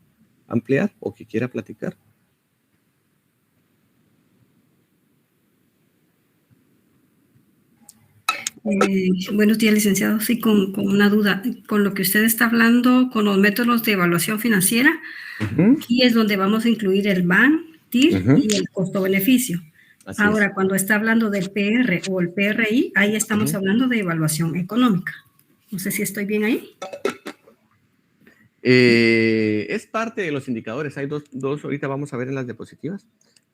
C: ampliar o que quiera platicar?
B: Buenos días, licenciado. Sí, con una duda. Con lo que usted está hablando, con los métodos de evaluación financiera, aquí es donde vamos a incluir el BAN, TIR y el costo-beneficio. Ahora, cuando está hablando del PR o el PRI, ahí estamos hablando de evaluación económica. No sé si estoy bien ahí.
C: Es parte de los indicadores. Hay dos, ahorita vamos a ver en las diapositivas,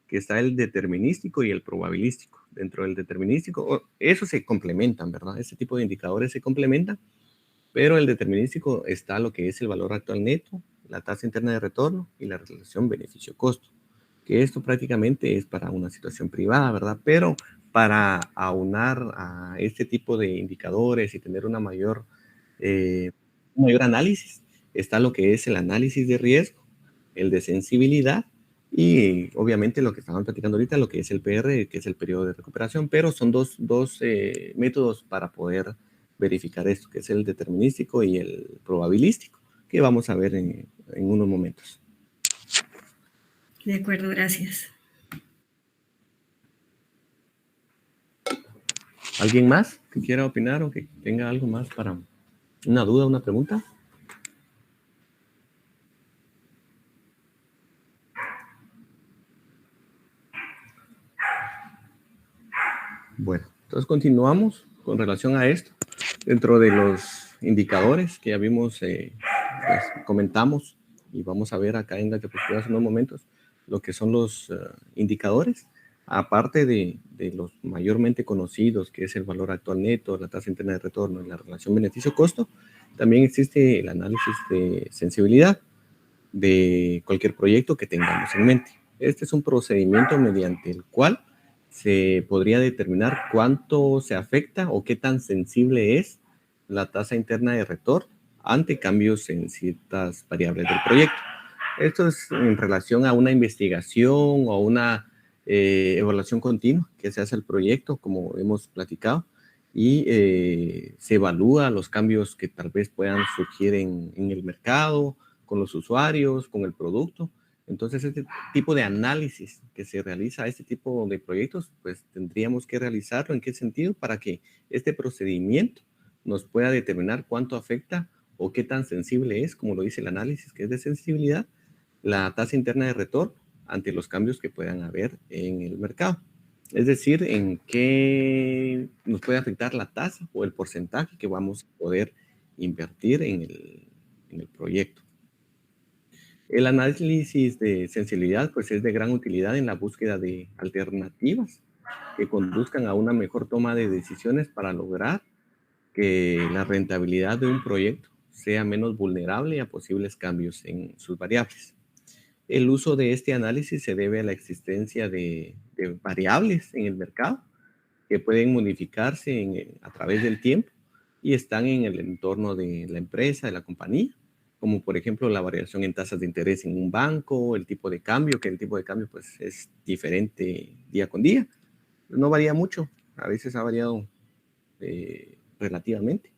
C: que está el determinístico y el probabilístico. Dentro del determinístico, eso se complementan, ¿verdad? Ese tipo de indicadores se complementan, pero el determinístico está lo que es el valor actual neto, la tasa interna de retorno y la relación beneficio-costo, que esto prácticamente es para una situación privada, ¿verdad? Pero para aunar a este tipo de indicadores y tener un mayor análisis, está lo que es el análisis de riesgo, el de sensibilidad y obviamente lo que estaban platicando ahorita, lo que es el PR, que es el periodo de recuperación, pero son dos métodos para poder verificar esto, que es el determinístico y el probabilístico, que vamos a ver en unos momentos.
B: De acuerdo, gracias.
C: ¿Alguien más que quiera opinar o que tenga algo más para una duda, una pregunta? Bueno, entonces continuamos con relación a esto. Dentro de los indicadores que ya vimos, pues comentamos y vamos a ver acá en las diapositivas en unos momentos lo que son los indicadores, aparte de los mayormente conocidos, que es el valor actual neto, la tasa interna de retorno y la relación beneficio-costo, también existe el análisis de sensibilidad de cualquier proyecto que tengamos en mente. Este es un procedimiento mediante el cual se podría determinar cuánto se afecta o qué tan sensible es la tasa interna de retorno ante cambios en ciertas variables del proyecto. Esto es en relación a una investigación o una evaluación continua que se hace al proyecto, como hemos platicado, y se evalúa los cambios que tal vez puedan surgir en el mercado, con los usuarios, con el producto. Entonces, este tipo de análisis que se realiza a este tipo de proyectos, pues tendríamos que realizarlo. ¿En qué sentido? Para que este procedimiento nos pueda determinar cuánto afecta o qué tan sensible es, como lo dice el análisis, que es de sensibilidad, la tasa interna de retorno ante los cambios que puedan haber en el mercado. Es decir, en qué nos puede afectar la tasa o el porcentaje que vamos a poder invertir en el proyecto. El análisis de sensibilidad pues es de gran utilidad en la búsqueda de alternativas que conduzcan a una mejor toma de decisiones para lograr que la rentabilidad de un proyecto sea menos vulnerable a posibles cambios en sus variables. El uso de este análisis se debe a la existencia de variables en el mercado que pueden modificarse a través del tiempo y están en el entorno de la empresa, de la compañía, como por ejemplo la variación en tasas de interés en un banco, el tipo de cambio, que el tipo de cambio pues es diferente día con día. No varía mucho, a veces ha variado relativamente.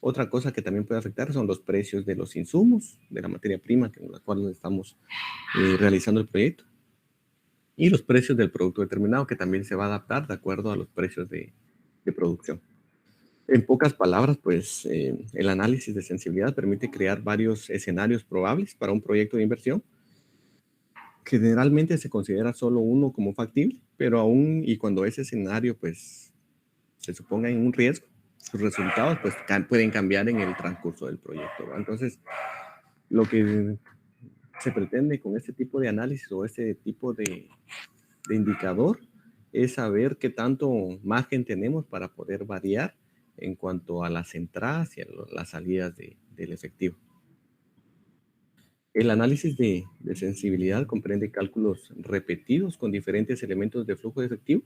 C: Otra cosa que también puede afectar son los precios de los insumos, de la materia prima con la cual estamos realizando el proyecto. Y los precios del producto determinado, que también se va a adaptar de acuerdo a los precios de producción. En pocas palabras, pues el análisis de sensibilidad permite crear varios escenarios probables para un proyecto de inversión. Generalmente se considera solo uno como factible, pero aún y cuando ese escenario pues se suponga en un riesgo, sus resultados pues pueden cambiar en el transcurso del proyecto, ¿verdad? Entonces, lo que se pretende con este tipo de análisis o este tipo de indicador es saber qué tanto margen tenemos para poder variar en cuanto a las entradas y a las salidas del efectivo. El análisis de sensibilidad comprende cálculos repetidos con diferentes elementos de flujo de efectivo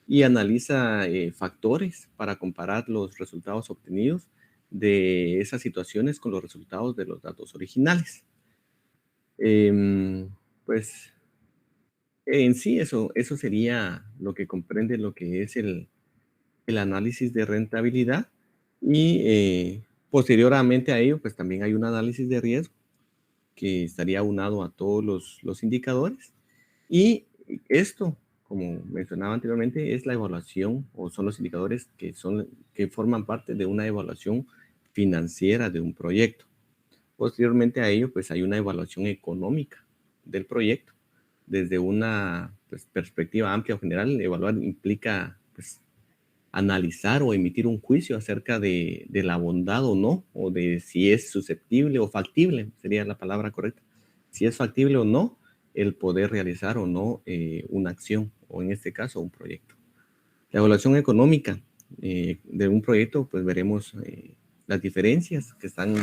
C: y analiza factores para comparar los resultados obtenidos de esas situaciones con los resultados de los datos originales. Pues En sí, eso sería lo que comprende lo que es el análisis de rentabilidad y posteriormente a ello, pues también hay un análisis de riesgo que estaría aunado a todos los indicadores. Y esto, como mencionaba anteriormente, es la evaluación o son los indicadores que forman parte de una evaluación financiera de un proyecto. Posteriormente a ello, pues hay una evaluación económica del proyecto. Desde una pues, perspectiva amplia o general, evaluar implica pues, analizar o emitir un juicio acerca de la bondad o no, o de si es susceptible o factible, sería la palabra correcta, si es factible o no el poder realizar o no una acción, o en este caso un proyecto. La evaluación económica de un proyecto, pues veremos las diferencias que están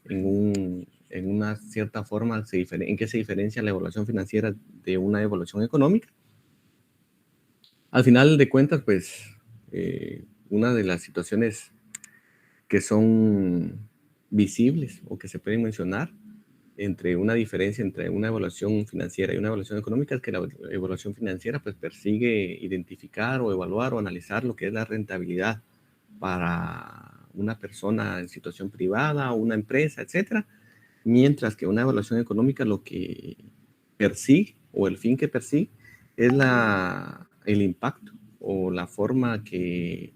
C: en una cierta forma, en qué se diferencia la evaluación financiera de una evaluación económica. Al final de cuentas, pues, una de las situaciones que son visibles o que se pueden mencionar entre una diferencia entre una evaluación financiera y una evaluación económica es que la evaluación financiera pues persigue identificar o evaluar o analizar lo que es la rentabilidad para una persona en situación privada o una empresa, etcétera, mientras que una evaluación económica lo que persigue o el fin que persigue es el impacto o la forma que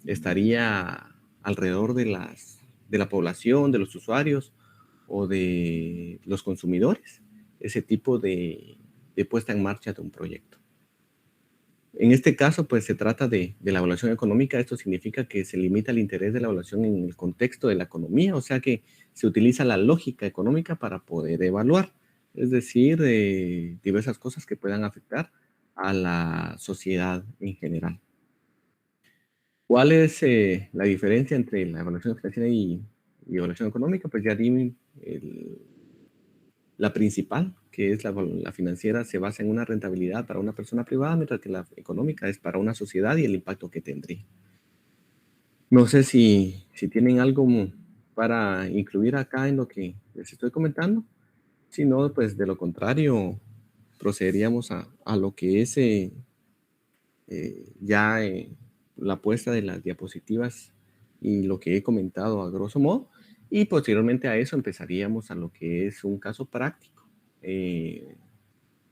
C: estaría alrededor de la población, de los usuarios o de los consumidores, ese tipo de puesta en marcha de un proyecto. En este caso, pues se trata de la evaluación económica. Esto significa que se limita el interés de la evaluación en el contexto de la economía, o sea que se utiliza la lógica económica para poder evaluar, es decir, diversas cosas que puedan afectar a la sociedad en general. ¿Cuál es la diferencia entre la evaluación financiera y evaluación económica? Pues ya di la principal, que es la financiera, se basa en una rentabilidad para una persona privada, mientras que la económica es para una sociedad y el impacto que tendría. No sé si tienen algo para incluir acá en lo que les estoy comentando. Si no, pues de lo contrario, procederíamos a lo que es ya la puesta de las diapositivas y lo que he comentado a grosso modo. Y posteriormente a eso empezaríamos a lo que es un caso práctico.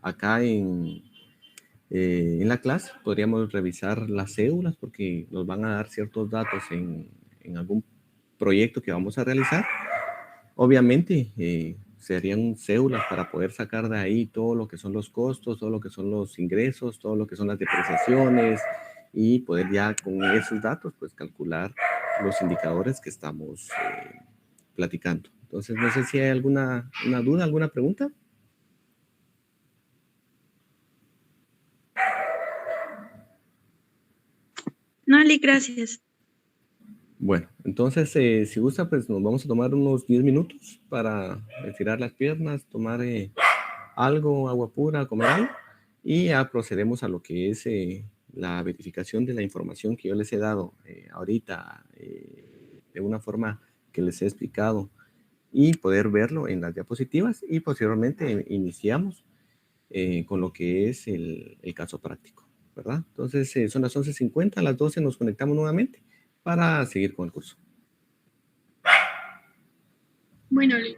C: Acá en la clase podríamos revisar las cédulas porque nos van a dar ciertos datos en algún proyecto que vamos a realizar. Obviamente serían cédulas para poder sacar de ahí todo lo que son los costos, todo lo que son los ingresos, todo lo que son las depreciaciones y poder ya con esos datos pues calcular los indicadores que estamos platicando. Entonces no sé si hay alguna duda, alguna pregunta.
D: No, Ali, gracias.
C: Bueno, entonces, si gusta, pues nos vamos a tomar unos 10 minutos para estirar las piernas, tomar algo, agua pura, comer algo, y ya procedemos a lo que es la verificación de la información que yo les he dado ahorita de una forma que les he explicado y poder verlo en las diapositivas y posteriormente iniciamos con lo que es el caso práctico, ¿verdad? Entonces, son las 11:50, a las 12 nos conectamos nuevamente para seguir con el curso.
D: Bueno, Ali.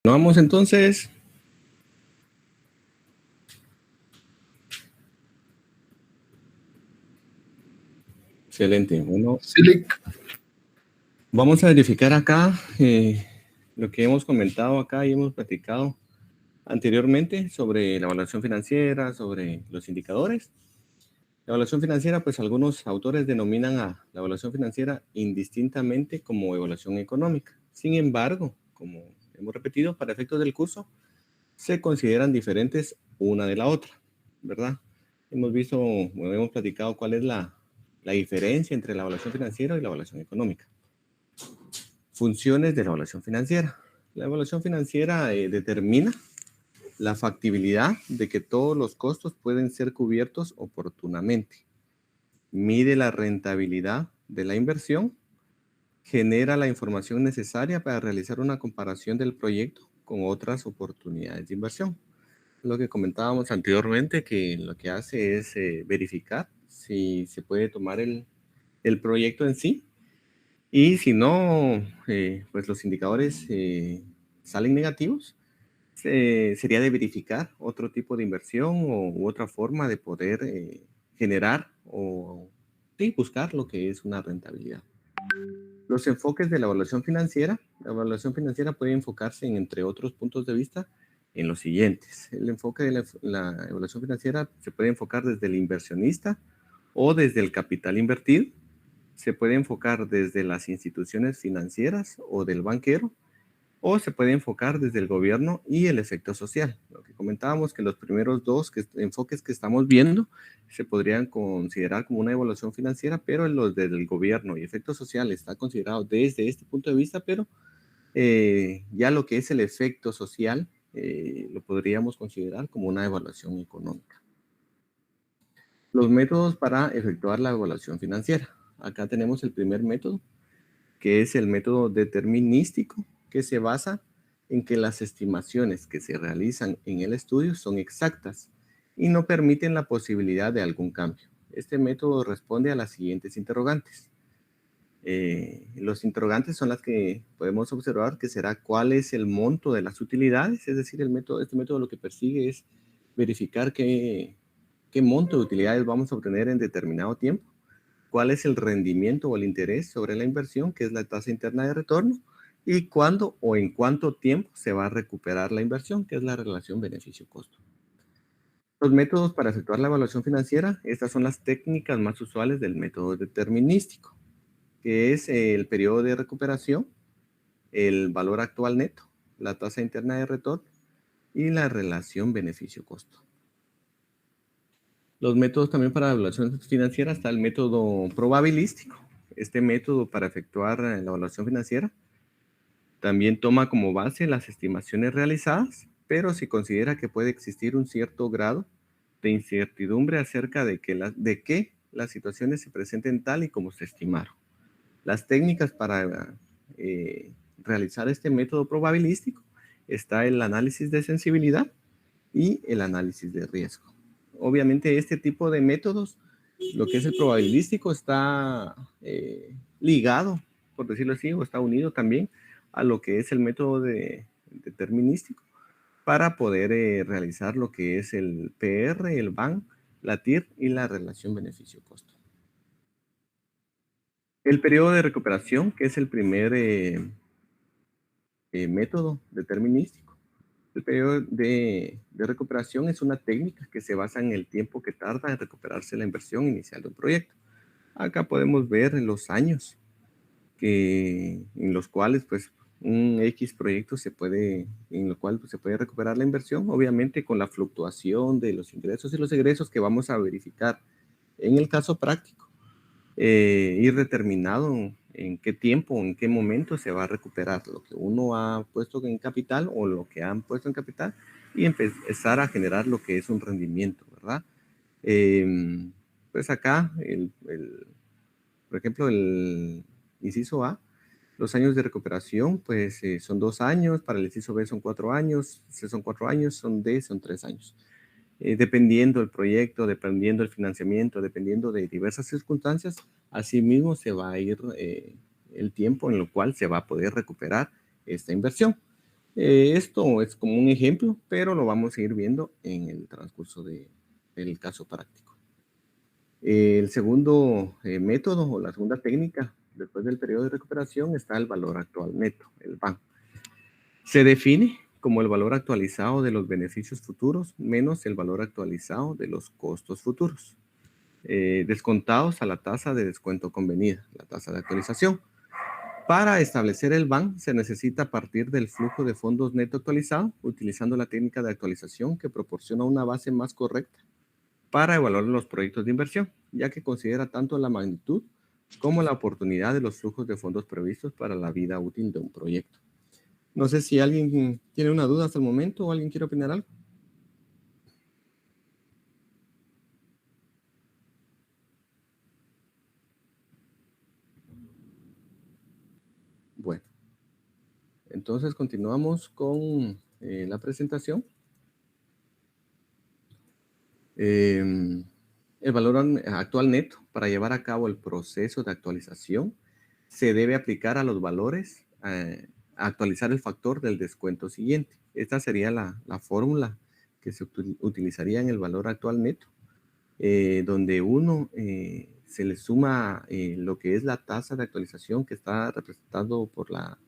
C: Vamos entonces. Excelente. Bueno, vamos a verificar acá lo que hemos comentado acá y hemos platicado anteriormente sobre la evaluación financiera, sobre los indicadores. La evaluación financiera, pues algunos autores denominan a la evaluación financiera indistintamente como evaluación económica. Sin embargo, como hemos repetido, para efectos del curso, se consideran diferentes una de la otra, ¿verdad? Hemos visto, bueno, hemos platicado cuál es la diferencia entre la evaluación financiera y la evaluación económica. Funciones de la evaluación financiera. La evaluación financiera determina la factibilidad de que todos los costos pueden ser cubiertos oportunamente. Mide la rentabilidad de la inversión. Genera la información necesaria para realizar una comparación del proyecto con otras oportunidades de inversión. Lo que comentábamos anteriormente, que lo que hace es verificar si se puede tomar el proyecto en sí, y si no, pues los indicadores salen negativos, sería de verificar otro tipo de inversión u otra forma de poder generar o buscar lo que es una rentabilidad. Los enfoques de la evaluación financiera. La evaluación financiera puede enfocarse en, entre otros puntos de vista, en los siguientes. El enfoque de la evaluación financiera se puede enfocar desde el inversionista o desde el capital invertido. Se puede enfocar desde las instituciones financieras o del banquero, o se puede enfocar desde el gobierno y el efecto social. Lo que comentábamos, que los primeros dos enfoques que estamos viendo se podrían considerar como una evaluación financiera, pero los del gobierno y efecto social está considerado desde este punto de vista, pero ya lo que es el efecto social lo podríamos considerar como una evaluación económica. Los métodos para efectuar la evaluación financiera. Acá tenemos el primer método, que es el método determinístico, que se basa en que las estimaciones que se realizan en el estudio son exactas y no permiten la posibilidad de algún cambio. Este método responde a las siguientes interrogantes. Los interrogantes son las que podemos observar, que será cuál es el monto de las utilidades, es decir, este método lo que persigue es verificar qué monto de utilidades vamos a obtener en determinado tiempo, cuál es el rendimiento o el interés sobre la inversión, que es la tasa interna de retorno, y cuándo o en cuánto tiempo se va a recuperar la inversión, que es la relación beneficio-costo. Los métodos para efectuar la evaluación financiera. Estas son las técnicas más usuales del método determinístico, que es el periodo de recuperación, el valor actual neto, la tasa interna de retorno y la relación beneficio-costo. Los métodos también para la evaluación financiera está el método probabilístico. Este método para efectuar la evaluación financiera también toma como base las estimaciones realizadas, pero se considera que puede existir un cierto grado de incertidumbre acerca de que las situaciones se presenten tal y como se estimaron. Las técnicas para realizar este método probabilístico está el análisis de sensibilidad y el análisis de riesgo. Obviamente este tipo de métodos, lo que es el probabilístico, está ligado, por decirlo así, o está unido también a lo que es el método determinístico, para poder realizar lo que es el PR, el BAN, la TIR y la relación beneficio-costo. El periodo de recuperación, que es el primer método determinístico. El periodo de recuperación es una técnica que se basa en el tiempo que tarda en recuperarse la inversión inicial de un proyecto. Acá podemos ver los años en los cuales pues un X proyecto en lo cual pues, se puede recuperar la inversión, obviamente con la fluctuación de los ingresos y los egresos que vamos a verificar en el caso práctico, ir determinado en qué tiempo, en qué momento se va a recuperar lo que uno ha puesto en capital o lo que han puesto en capital, y empezar a generar lo que es un rendimiento, ¿verdad? Pues acá, por ejemplo, el inciso A, los años de recuperación, pues son 2 años, para el inciso B son 4 años, C son 4 años, son D son 3 años. Dependiendo del proyecto, dependiendo del financiamiento, dependiendo de diversas circunstancias, asimismo se va a ir el tiempo en el cual se va a poder recuperar esta inversión. Esto es como un ejemplo, pero lo vamos a ir viendo en el transcurso del caso práctico. El segundo método o la segunda técnica, después del periodo de recuperación, está el valor actual neto, el VAN. Se define como el valor actualizado de los beneficios futuros menos el valor actualizado de los costos futuros, descontados a la tasa de descuento convenida, la tasa de actualización. Para establecer el VAN se necesita partir del flujo de fondos neto actualizado, utilizando la técnica de actualización que proporciona una base más correcta para evaluar los proyectos de inversión, ya que considera tanto la magnitud como la oportunidad de los flujos de fondos previstos para la vida útil de un proyecto. No sé si alguien tiene una duda hasta el momento o alguien quiere opinar algo. Bueno, entonces continuamos con la presentación. El valor actual neto para llevar a cabo el proceso de actualización se debe aplicar a los valores, a actualizar el factor del descuento siguiente. Esta sería la fórmula que se utilizaría en el valor actual neto, donde uno se le suma lo que es la tasa de actualización que está representado por la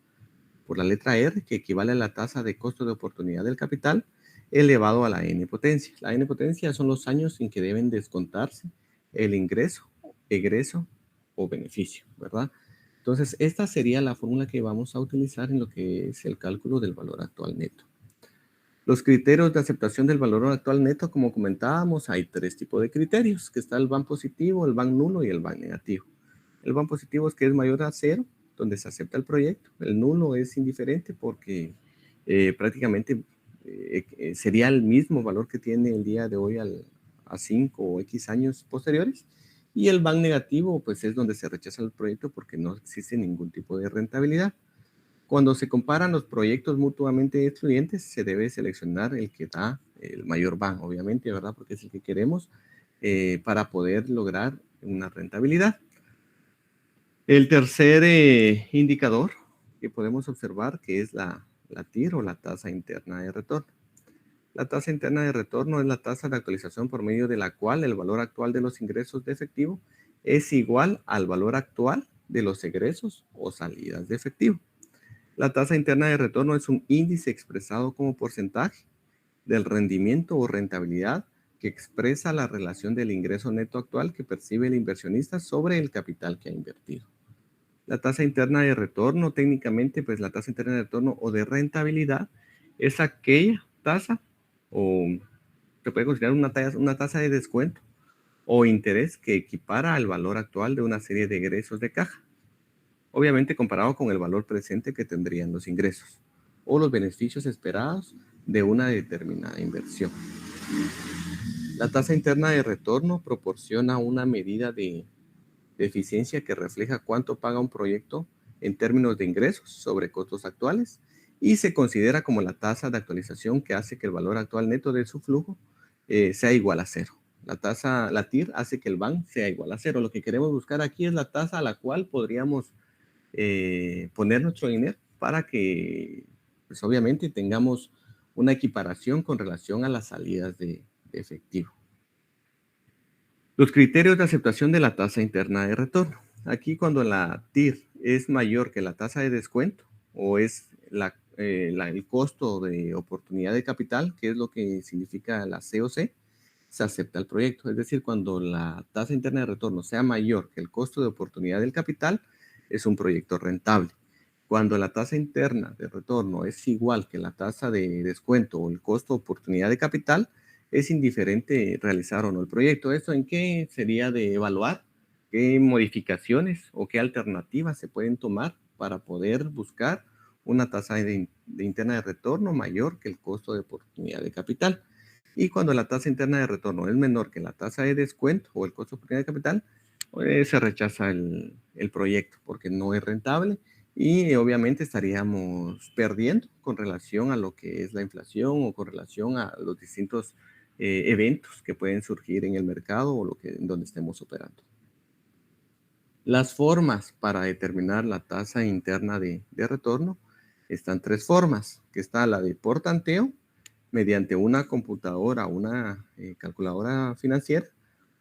C: letra R, que equivale a la tasa de costo de oportunidad del capital, elevado a la n potencia. La n potencia son los años en que deben descontarse el ingreso, egreso o beneficio, ¿verdad? Entonces, esta sería la fórmula que vamos a utilizar en lo que es el cálculo del valor actual neto. Los criterios de aceptación del valor actual neto, como comentábamos, hay tres tipos de criterios, que está el VAN positivo, el VAN nulo y el VAN negativo. El VAN positivo es que es mayor a 0, donde se acepta el proyecto. El nulo es indiferente porque prácticamente sería el mismo valor que tiene el día de hoy a 5 o X años posteriores. Y el VAN negativo, pues es donde se rechaza el proyecto porque no existe ningún tipo de rentabilidad. Cuando se comparan los proyectos mutuamente excluyentes, se debe seleccionar el que da el mayor VAN, obviamente, ¿verdad? Porque es el que queremos para poder lograr una rentabilidad. El tercer indicador que podemos observar, que es la TIR o la tasa interna de retorno. La tasa interna de retorno es la tasa de actualización por medio de la cual el valor actual de los ingresos de efectivo es igual al valor actual de los egresos o salidas de efectivo. La tasa interna de retorno es un índice expresado como porcentaje del rendimiento o rentabilidad que expresa la relación del ingreso neto actual que percibe el inversionista sobre el capital que ha invertido. La tasa interna de retorno, técnicamente, pues la tasa interna de retorno o de rentabilidad es aquella tasa, o se puede considerar una tasa de descuento o interés que equipara al valor actual de una serie de egresos de caja, obviamente comparado con el valor presente que tendrían los ingresos o los beneficios esperados de una determinada inversión. La tasa interna de retorno proporciona una medida de eficiencia que refleja cuánto paga un proyecto en términos de ingresos sobre costos actuales y se considera como la tasa de actualización que hace que el valor actual neto de su flujo sea igual a 0. La TIR hace que el VAN sea igual a 0. Lo que queremos buscar aquí es la tasa a la cual podríamos poner nuestro dinero para que, pues obviamente, tengamos una equiparación con relación a las salidas de efectivo. Los criterios de aceptación de la tasa interna de retorno. Aquí cuando la TIR es mayor que la tasa de descuento o es el costo de oportunidad de capital, que es lo que significa la COC, se acepta el proyecto. Es decir, cuando la tasa interna de retorno sea mayor que el costo de oportunidad del capital, es un proyecto rentable. Cuando la tasa interna de retorno es igual que la tasa de descuento o el costo de oportunidad de capital, es indiferente realizar o no el proyecto. ¿Esto en qué sería de evaluar? ¿Qué modificaciones o qué alternativas se pueden tomar para poder buscar una tasa de interna de retorno mayor que el costo de oportunidad de capital? Y cuando la tasa interna de retorno es menor que la tasa de descuento o el costo de oportunidad de capital, se rechaza el proyecto porque no es rentable y obviamente estaríamos perdiendo con relación a lo que es la inflación o con relación a los distintos eventos que pueden surgir en el mercado o en donde estemos operando. Las formas para determinar la tasa interna de retorno Están 3 formas, que está la de por tanteo, mediante una computadora, una calculadora financiera,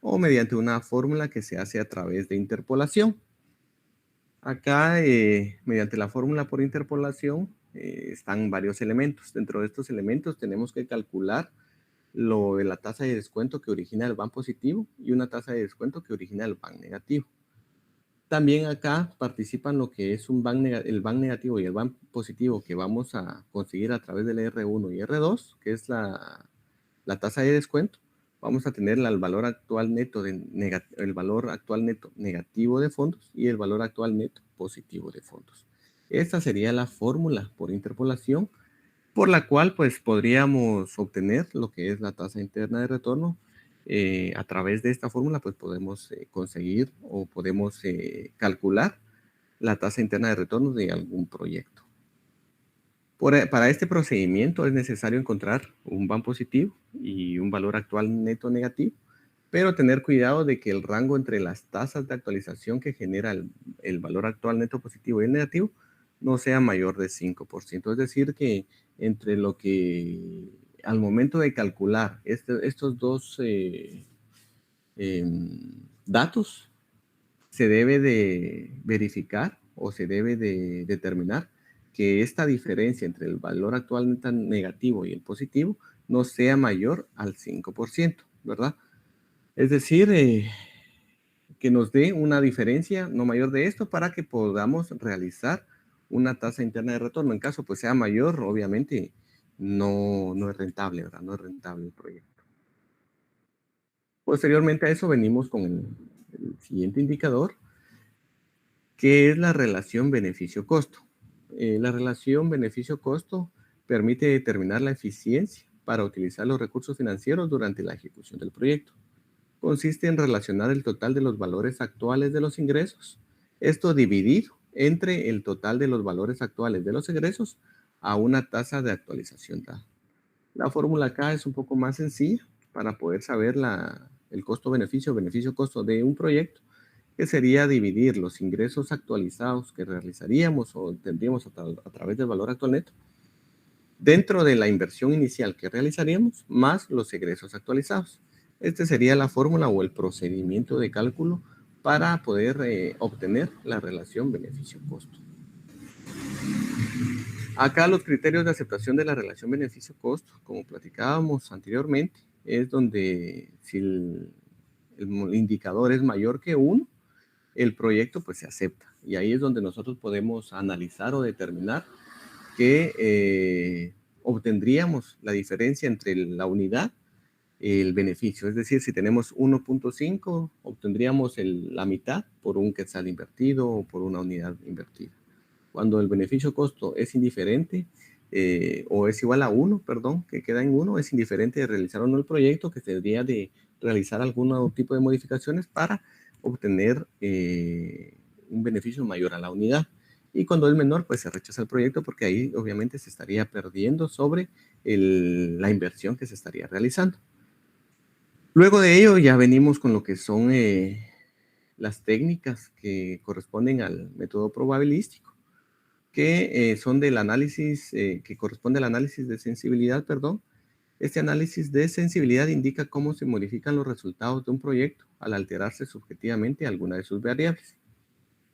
C: o mediante una fórmula que se hace a través de interpolación. Acá, mediante la fórmula por interpolación, están varios elementos. Dentro de estos elementos tenemos que calcular lo de la tasa de descuento que origina el BAN positivo y una tasa de descuento que origina el BAN negativo. También acá participan lo que es el BAN negativo y el BAN positivo que vamos a conseguir a través del R1 y R2, que es la tasa de descuento. Vamos a tener el valor actual neto negativo de fondos y el valor actual neto positivo de fondos. Esta sería la fórmula por interpolación por la cual pues podríamos obtener lo que es la tasa interna de retorno. A través de esta fórmula pues podemos conseguir o podemos calcular la tasa interna de retorno de algún proyecto. Para este procedimiento es necesario encontrar un BAN positivo y un valor actual neto negativo, pero tener cuidado de que el rango entre las tasas de actualización que genera el valor actual neto positivo y el negativo no sea mayor de 5%. Es decir, que entre lo que al momento de calcular estos dos datos, se debe de verificar o se debe de determinar que esta diferencia entre el valor actual negativo y el positivo no sea mayor al 5%, ¿verdad? Es decir, que nos dé una diferencia no mayor de esto para que podamos realizar una tasa interna de retorno. En caso pues sea mayor, obviamente no es rentable, ¿verdad? No es rentable el proyecto. Posteriormente a eso venimos con el siguiente indicador, que es la relación beneficio-costo. La relación beneficio-costo permite determinar la eficiencia para utilizar los recursos financieros durante la ejecución del proyecto. Consiste en relacionar el total de los valores actuales de los ingresos, esto dividido entre el total de los valores actuales de los egresos a una tasa de actualización dada. La fórmula acá es un poco más sencilla para poder saber el costo-beneficio, beneficio-costo de un proyecto, que sería dividir los ingresos actualizados que realizaríamos o tendríamos a través del valor actual neto dentro de la inversión inicial que realizaríamos más los egresos actualizados. Esta sería la fórmula o el procedimiento de cálculo para poder obtener la relación beneficio-costo. Acá los criterios de aceptación de la relación beneficio-costo, como platicábamos anteriormente, es donde si el indicador es mayor que 1, el proyecto pues se acepta. Y ahí es donde nosotros podemos analizar o determinar que obtendríamos la diferencia entre la unidad y el beneficio. Es decir, si tenemos 1.5, obtendríamos la mitad por un quetzal invertido o por una unidad invertida. Cuando el beneficio-costo es indiferente, o es igual a 1, perdón, que queda en 1, es indiferente de realizar o no el proyecto, que tendría de realizar algún tipo de modificaciones para obtener un beneficio mayor a la unidad. Y cuando es menor, pues se rechaza el proyecto porque ahí obviamente se estaría perdiendo sobre la inversión que se estaría realizando. Luego de ello ya venimos con lo que son las técnicas que corresponden al método probabilístico, que son del análisis, que corresponde al análisis de sensibilidad, perdón. Este análisis de sensibilidad indica cómo se modifican los resultados de un proyecto al alterarse subjetivamente alguna de sus variables.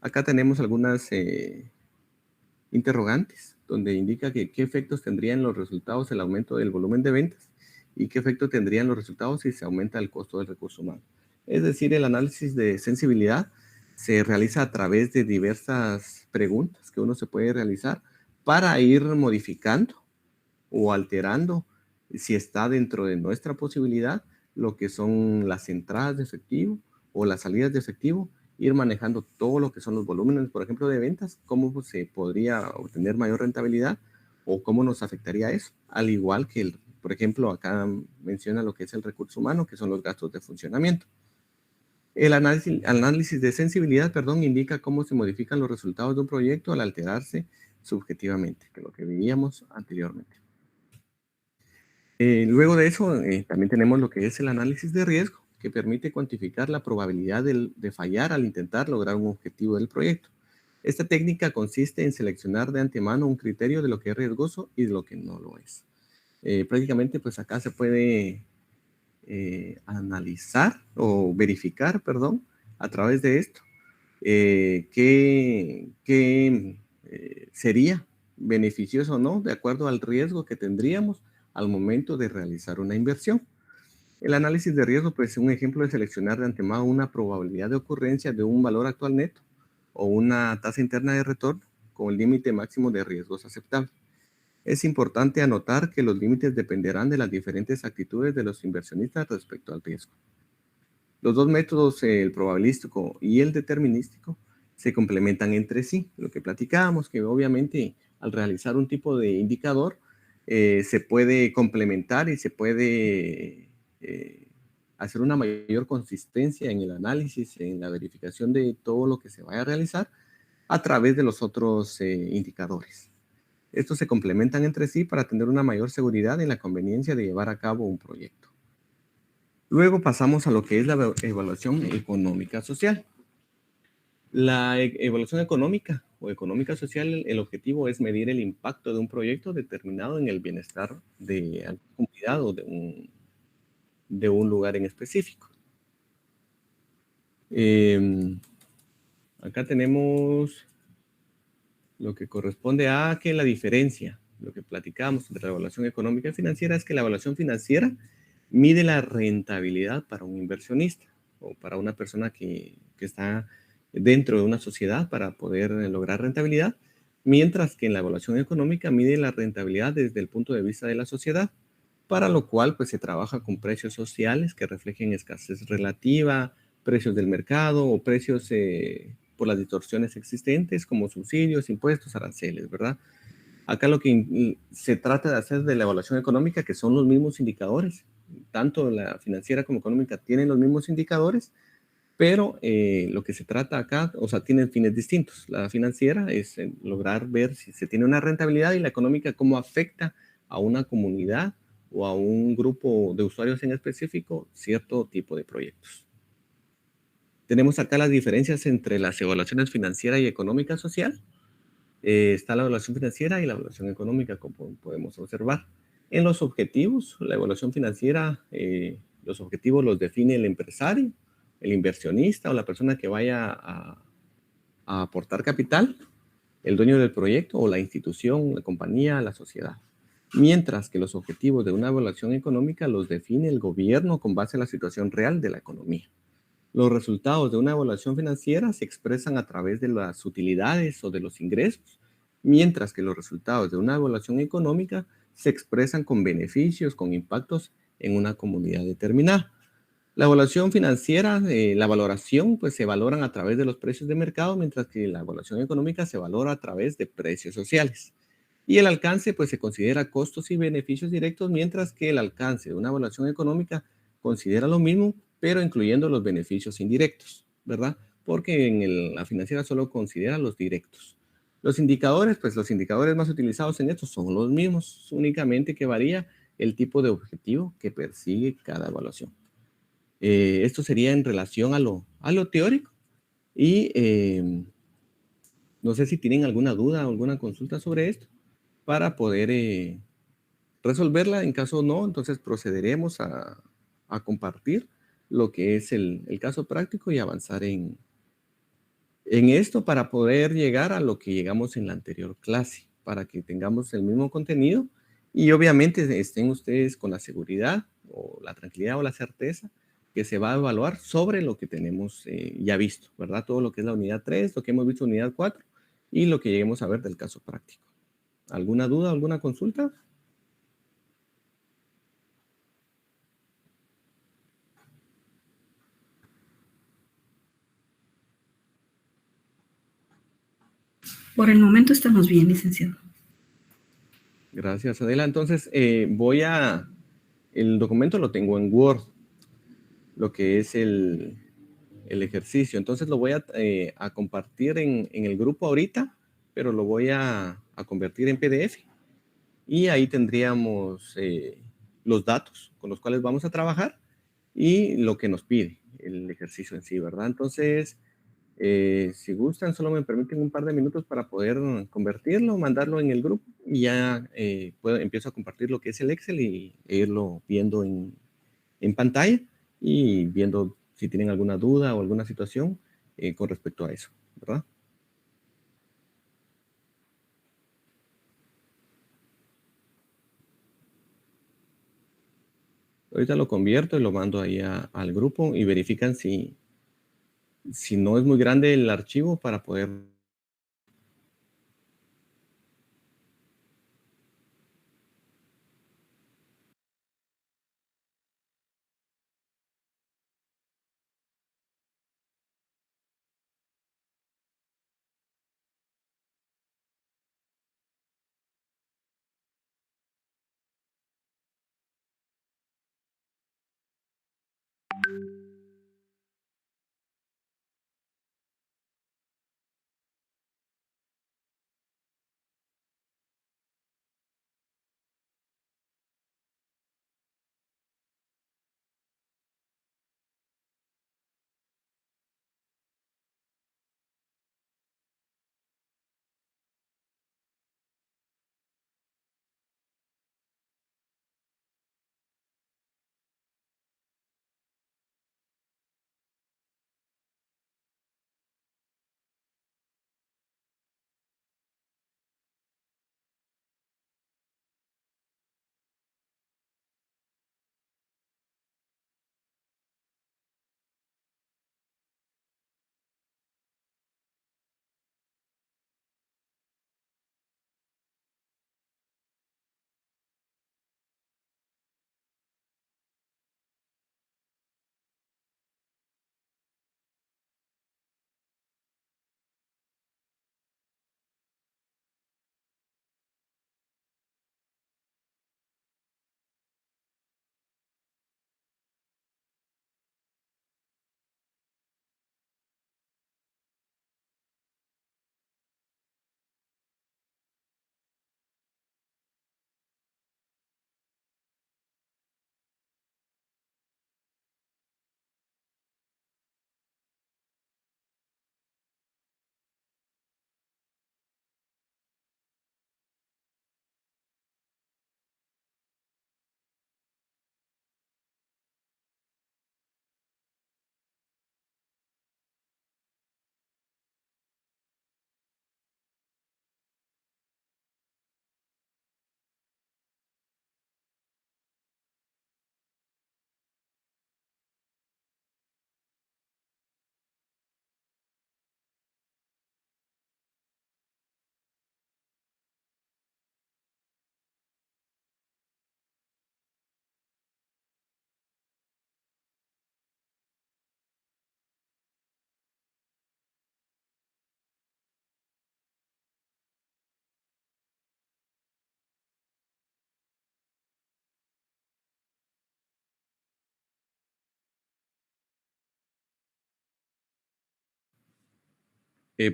C: Acá tenemos algunas interrogantes, donde indica qué efectos tendrían los resultados el aumento del volumen de ventas y qué efecto tendrían los resultados si se aumenta el costo del recurso humano. Es decir, el análisis de sensibilidad se realiza a través de diversas preguntas que uno se puede realizar para ir modificando o alterando, si está dentro de nuestra posibilidad, lo que son las entradas de efectivo o las salidas de efectivo, ir manejando todo lo que son los volúmenes, por ejemplo, de ventas, cómo se podría obtener mayor rentabilidad o cómo nos afectaría eso, al igual que, por ejemplo, acá menciona lo que es el recurso humano, que son los gastos de funcionamiento. El análisis de sensibilidad, perdón, indica cómo se modifican los resultados de un proyecto al alterarse subjetivamente, que es lo que veíamos anteriormente. Luego de eso, también tenemos lo que es el análisis de riesgo, que permite cuantificar la probabilidad de fallar al intentar lograr un objetivo del proyecto. Esta técnica consiste en seleccionar de antemano un criterio de lo que es riesgoso y de lo que no lo es. Prácticamente, pues acá se puede analizar o verificar, perdón, a través de esto, qué sería beneficioso o no, de acuerdo al riesgo que tendríamos al momento de realizar una inversión. El análisis de riesgo, pues, es un ejemplo de seleccionar de antemano una probabilidad de ocurrencia de un valor actual neto o una tasa interna de retorno con el límite máximo de riesgos aceptable. Es importante anotar que los límites dependerán de las diferentes actitudes de los inversionistas respecto al riesgo. Los dos métodos, el probabilístico y el determinístico, se complementan entre sí. Lo que platicábamos, que obviamente al realizar un tipo de indicador, se puede complementar y se puede hacer una mayor consistencia en el análisis, en la verificación de todo lo que se vaya a realizar a través de los otros indicadores. Estos se complementan entre sí para tener una mayor seguridad en la conveniencia de llevar a cabo un proyecto. Luego pasamos a lo que es la evaluación económica social. La evaluación económica o económica social, el objetivo es medir el impacto de un proyecto determinado en el bienestar de alguna comunidad o de un lugar en específico. Acá tenemos lo que corresponde a que la diferencia, lo que platicamos entre la evaluación económica y financiera, es que la evaluación financiera mide la rentabilidad para un inversionista o para una persona que está dentro de una sociedad para poder lograr rentabilidad, mientras que en la evaluación económica mide la rentabilidad desde el punto de vista de la sociedad, para lo cual pues se trabaja con precios sociales que reflejen escasez relativa, precios del mercado o precios por las distorsiones existentes como subsidios, impuestos, aranceles, ¿verdad? Acá lo que se trata de hacer de la evaluación económica, que son los mismos indicadores, tanto la financiera como económica tienen los mismos indicadores, pero lo que se trata acá, o sea, tienen fines distintos. La financiera es lograr ver si se tiene una rentabilidad y la económica cómo afecta a una comunidad o a un grupo de usuarios en específico cierto tipo de proyectos. Tenemos acá las diferencias entre las evaluaciones financiera y económica social. Está la evaluación financiera y la evaluación económica, como podemos observar. En los objetivos, la evaluación financiera, los objetivos los define el empresario, el inversionista o la persona que vaya a aportar capital, el dueño del proyecto o la institución, la compañía, la sociedad. Mientras que los objetivos de una evaluación económica los define el gobierno con base en la situación real de la economía. Los resultados de una evaluación financiera se expresan a través de las utilidades o de los ingresos, mientras que los resultados de una evaluación económica se expresan con beneficios, con impactos en una comunidad determinada. La evaluación financiera, la valoración, pues se valoran a través de los precios de mercado, mientras que la evaluación económica se valora a través de precios sociales. Y el alcance, pues se considera costos y beneficios directos, mientras que el alcance de una evaluación económica considera lo mismo, pero incluyendo los beneficios indirectos, ¿verdad? Porque en la financiera solo considera los directos. Los indicadores, pues los indicadores más utilizados en esto son los mismos, únicamente que varía el tipo de objetivo que persigue cada evaluación. Esto sería en relación a lo teórico y no sé si tienen alguna duda o alguna consulta sobre esto para poder resolverla. En caso no, entonces procederemos a compartir lo que es el caso práctico y avanzar en esto para poder llegar a lo que llegamos en la anterior clase, para que tengamos el mismo contenido y obviamente estén ustedes con la seguridad o la tranquilidad o la certeza que se va a evaluar sobre lo que tenemos ya visto, ¿verdad? Todo lo que es la unidad 3, lo que hemos visto en unidad 4 y lo que lleguemos a ver del caso práctico. ¿Alguna duda, alguna consulta?
B: Por el momento estamos bien, licenciado.
C: Gracias, Adela. Entonces, el documento lo tengo en Word, lo que es el ejercicio. Entonces lo voy a compartir en el grupo ahorita, pero lo voy a convertir en PDF. Y ahí tendríamos los datos con los cuales vamos a trabajar y lo que nos pide el ejercicio en sí, ¿verdad? Entonces, Si gustan, solo me permiten un par de minutos para poder convertirlo, mandarlo en el grupo y ya empiezo a compartir lo que es el Excel e irlo viendo en pantalla y viendo si tienen alguna duda o alguna situación con respecto a eso, ¿verdad? Ahorita lo convierto y lo mando ahí al grupo y verifican si no es muy grande el archivo para poder...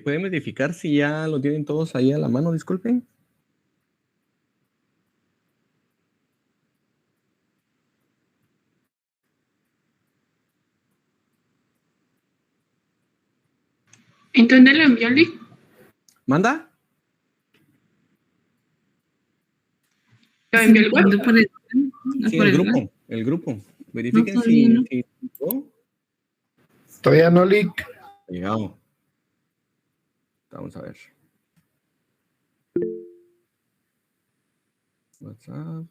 C: ¿Pueden verificar si ya lo tienen todos ahí a la mano? Disculpen.
D: ¿En dónde lo envió, Lick?
C: ¿Manda?
D: ¿Lo envió el web?
B: ¿Mandó por el,
C: Sí,
B: por
C: el
B: el web?
C: grupo. El grupo. Verifiquen
B: No, todavía no.
C: si llegó.
E: Todavía no, Lick.
C: Ha llegado. Vamos a ver. WhatsApp.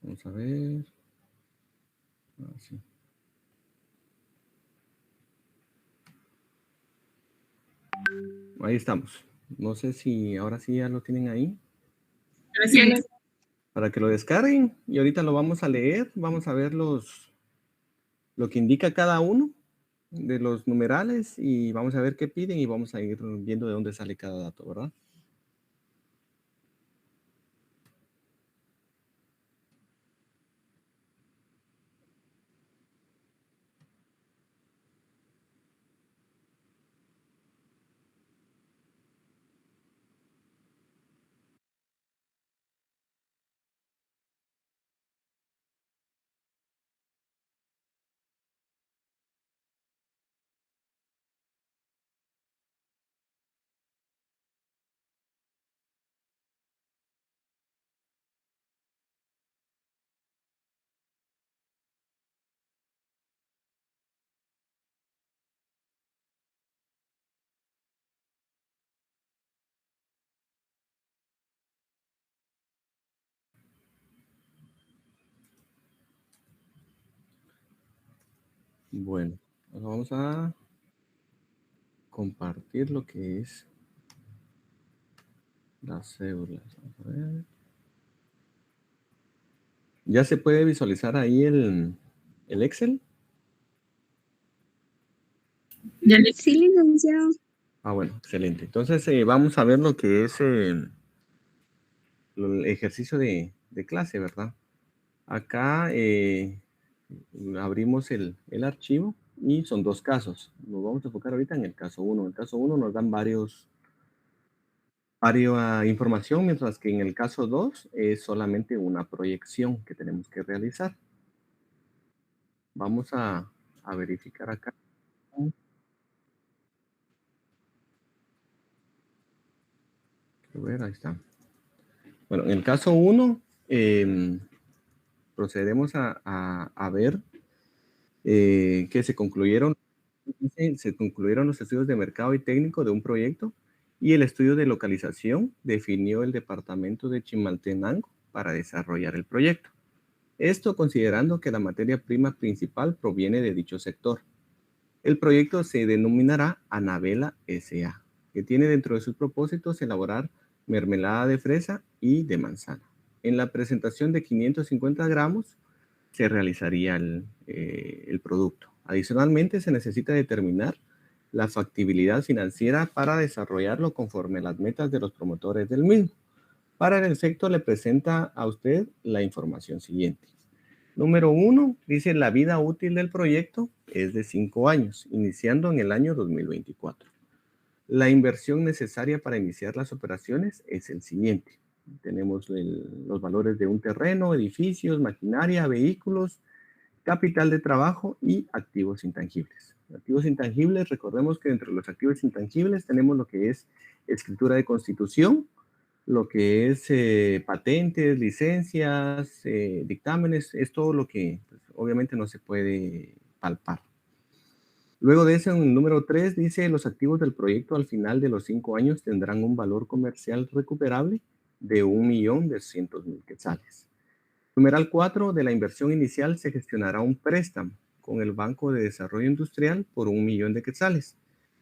C: Vamos a ver. Ah, sí. Ahí estamos. No sé si ahora sí ya lo tienen ahí.
D: Gracias.
C: Para que lo descarguen y ahorita lo vamos a leer. Vamos a ver lo que indica cada uno de los numerales y vamos a ver qué piden y vamos a ir viendo de dónde sale cada dato, ¿verdad? Bueno, ahora vamos a compartir lo que es las cédulas. Vamos a ver. ¿Ya se puede visualizar ahí el Excel?
D: Ya le
A: Sí, licenciado.
C: Ah, bueno, excelente. Entonces vamos a ver lo que es el ejercicio de clase, ¿verdad? Acá abrimos el archivo y son dos casos. Nos vamos a enfocar ahorita en el caso 1. En el caso 1 nos dan varias información, mientras que en el caso 2 es solamente una proyección que tenemos que realizar. Vamos a verificar acá. Quiero ver, ahí está. Bueno, en el caso 1, procedemos a ver que se concluyeron los estudios de mercado y técnico de un proyecto y el estudio de localización definió el departamento de Chimaltenango para desarrollar el proyecto. Esto considerando que la materia prima principal proviene de dicho sector. El proyecto se denominará Anabela S.A., que tiene dentro de sus propósitos elaborar mermelada de fresa y de manzana. En la presentación de 550 gramos se realizaría el producto. Adicionalmente, se necesita determinar la factibilidad financiera para desarrollarlo conforme a las metas de los promotores del mismo. Para el efecto, le presenta a usted la información siguiente. Número 1, dice la vida útil del proyecto es de 5 años, iniciando en el año 2024. La inversión necesaria para iniciar las operaciones es el siguiente. Tenemos los valores de un terreno, edificios, maquinaria, vehículos, capital de trabajo y activos intangibles. Activos intangibles, recordemos que entre los activos intangibles tenemos lo que es escritura de constitución, lo que es patentes, licencias, dictámenes, es todo lo que pues, obviamente no se puede palpar. Luego de eso, en el número 3 dice, los activos del proyecto al final de los 5 años tendrán un valor comercial recuperable de 1.200.000 quetzales. Numeral 4, de la inversión inicial se gestionará un préstamo con el Banco de Desarrollo Industrial por 1.000.000 de quetzales,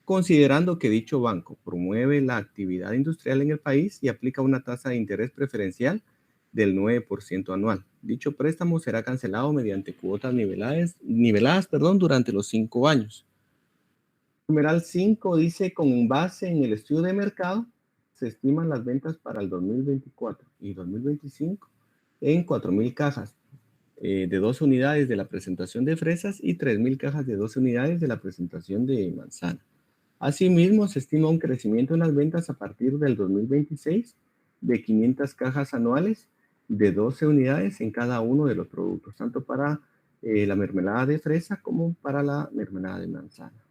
C: considerando que dicho banco promueve la actividad industrial en el país y aplica una tasa de interés preferencial del 9% anual. Dicho préstamo será cancelado mediante cuotas niveladas durante los 5 años. Numeral 5 dice, con base en el estudio de mercado, se estiman las ventas para el 2024 y 2025 en 4.000 cajas de 12 unidades de la presentación de fresas y 3.000 cajas de 12 unidades de la presentación de manzana. Asimismo, se estima un crecimiento en las ventas a partir del 2026 de 500 cajas anuales de 12 unidades en cada uno de los productos, tanto para la mermelada de fresa como para la mermelada de manzana.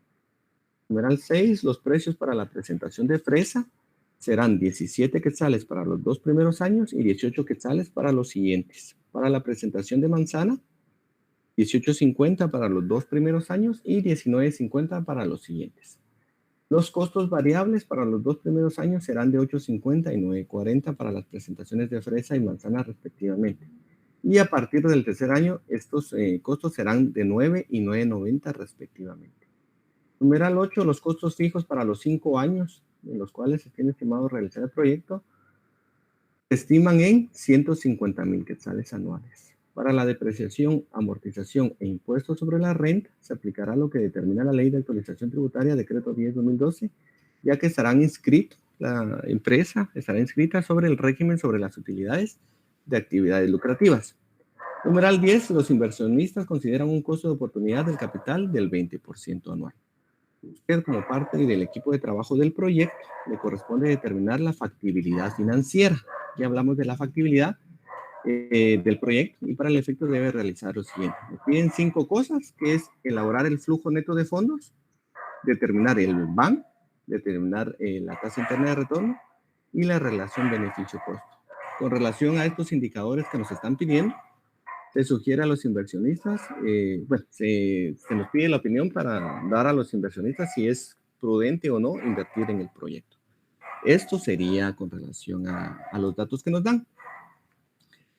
C: Numeral 6, los precios para la presentación de fresa serán 17 quetzales para los 2 primeros años y 18 quetzales para los siguientes. Para la presentación de manzana, 18.50 para los 2 primeros años y 19.50 para los siguientes. Los costos variables para los 2 primeros años serán de 8.50 y 9.40 para las presentaciones de fresa y manzana respectivamente. Y a partir del tercer año, estos costos serán de 9 y 9.90 respectivamente. Numeral 8, los costos fijos para los 5 años en los cuales se tiene estimado realizar el proyecto se estiman en 150.000 quetzales anuales. Para la depreciación, amortización e impuestos sobre la renta se aplicará lo que determina la Ley de Actualización Tributaria, Decreto 10/2012, ya que estarán inscritos, la empresa estará inscrita sobre el régimen sobre las utilidades de actividades lucrativas. Numeral 10, los inversionistas consideran un costo de oportunidad del capital del 20% anual. Usted, como parte del equipo de trabajo del proyecto, le corresponde determinar la factibilidad financiera. Ya hablamos de la factibilidad del proyecto y para el efecto debe realizar lo siguiente. Me piden 5 cosas, que es elaborar el flujo neto de fondos, determinar el BAN, determinar la tasa interna de retorno y la relación beneficio-costo. Con relación a estos indicadores que nos están pidiendo, se sugiere a los inversionistas, se nos pide la opinión para dar a los inversionistas si es prudente o no invertir en el proyecto. Esto sería con relación a los datos que nos dan.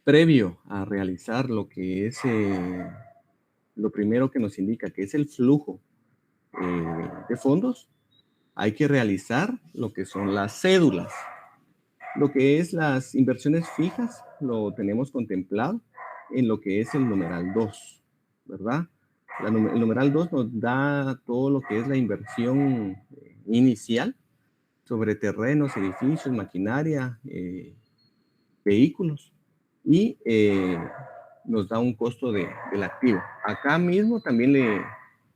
C: Previo a realizar lo que es lo primero que nos indica que es el flujo de fondos, hay que realizar lo que son las cédulas. Lo que es las inversiones fijas lo tenemos contemplado en lo que es el numeral 2, ¿verdad? El numeral 2 nos da todo lo que es la inversión inicial sobre terrenos, edificios, maquinaria, vehículos, y nos da un costo del activo. Acá mismo también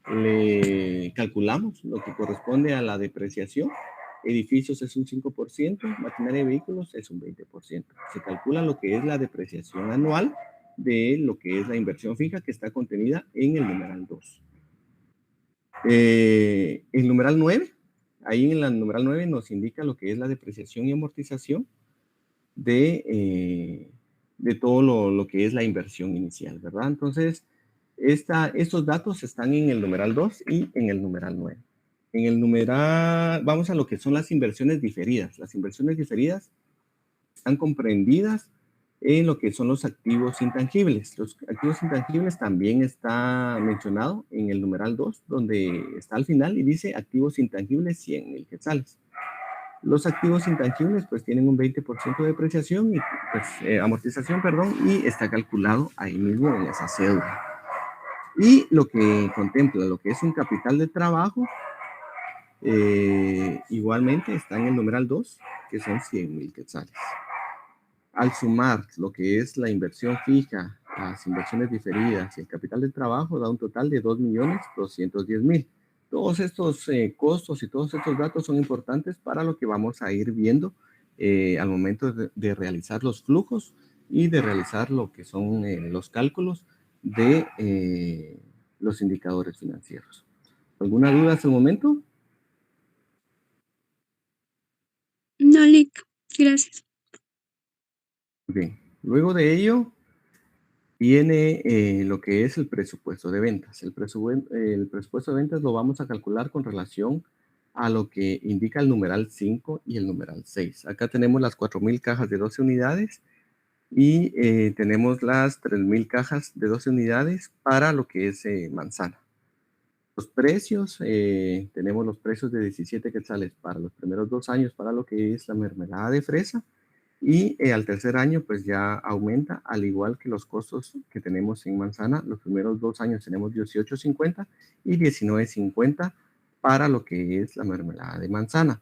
C: le calculamos lo que corresponde a la depreciación. Edificios es un 5%, maquinaria y vehículos es un 20%. Se calcula lo que es la depreciación anual de lo que es la inversión fija que está contenida en el numeral 2. El numeral 9, ahí en el numeral 9 nos indica lo que es la depreciación y amortización de todo lo que es la inversión inicial, ¿verdad? Entonces, estos datos están en el numeral 2 y en el numeral 9. En el numeral, vamos a lo que son las inversiones diferidas. Las inversiones diferidas están comprendidas en lo que son los activos intangibles. Los activos intangibles también está mencionado en el numeral 2, donde está al final y dice activos intangibles 100,000 quetzales. Los activos intangibles pues tienen un 20% de depreciación y pues, amortización, perdón, y está calculado ahí mismo en esa cédula. Y lo que contempla lo que es un capital de trabajo, igualmente está en el numeral 2, que son 100,000 quetzales. Al sumar lo que es la inversión fija, las inversiones diferidas y el capital de trabajo, da un total de 2,210,000. Todos estos costos y todos estos datos son importantes para lo que vamos a ir viendo al momento de realizar los flujos y de realizar lo que son los cálculos de los indicadores financieros. ¿Alguna duda hasta el momento?
A: No, Lick, gracias.
C: Bien, luego de ello viene lo que es el presupuesto de ventas. El presupuesto de ventas lo vamos a calcular con relación a lo que indica el numeral 5 y el numeral 6. Acá tenemos las 4,000 cajas de 12 unidades y tenemos las 3,000 cajas de 12 unidades para lo que es manzana. Los precios, tenemos los precios de 17 quetzales para los primeros 2 años para lo que es la mermelada de fresa. Y al tercer año, pues ya aumenta, al igual que los costos que tenemos en manzana. Los primeros 2 años tenemos 18.50 y 19.50 para lo que es la mermelada de manzana.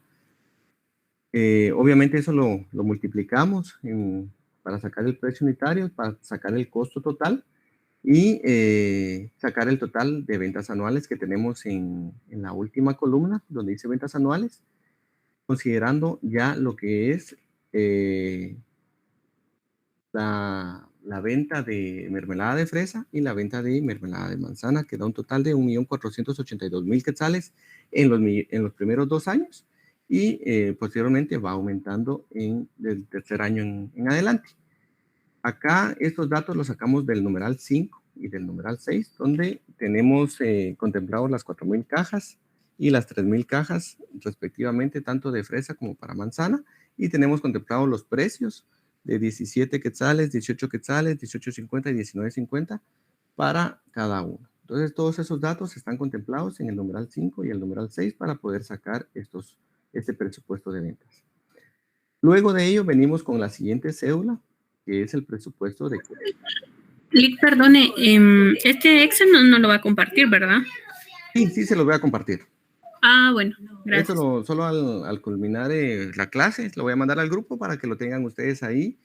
C: Obviamente eso lo multiplicamos para sacar el precio unitario, para sacar el costo total y sacar el total de ventas anuales que tenemos en la última columna, donde dice ventas anuales, considerando ya lo que es la venta de mermelada de fresa y la venta de mermelada de manzana, que da un total de 1,482,000 quetzales en los primeros 2 años y posteriormente va aumentando del tercer año en adelante. Acá estos datos los sacamos del numeral 5 y del numeral 6, donde tenemos contemplados las 4,000 cajas y las 3,000 cajas respectivamente, tanto de fresa como para manzana, y tenemos contemplados los precios de 17 quetzales, 18 quetzales, 18.50 y 19.50 para cada uno. Entonces todos esos datos están contemplados en el numeral 5 y el numeral 6 para poder sacar este presupuesto de ventas. Luego de ello venimos con la siguiente cédula, que es el presupuesto de...
D: Lick, perdone, este Excel no lo va a compartir, ¿verdad?
C: Sí, se lo voy a compartir.
D: Ah, bueno, gracias.
C: Esto solo al culminar la clase, lo voy a mandar al grupo para que lo tengan ustedes ahí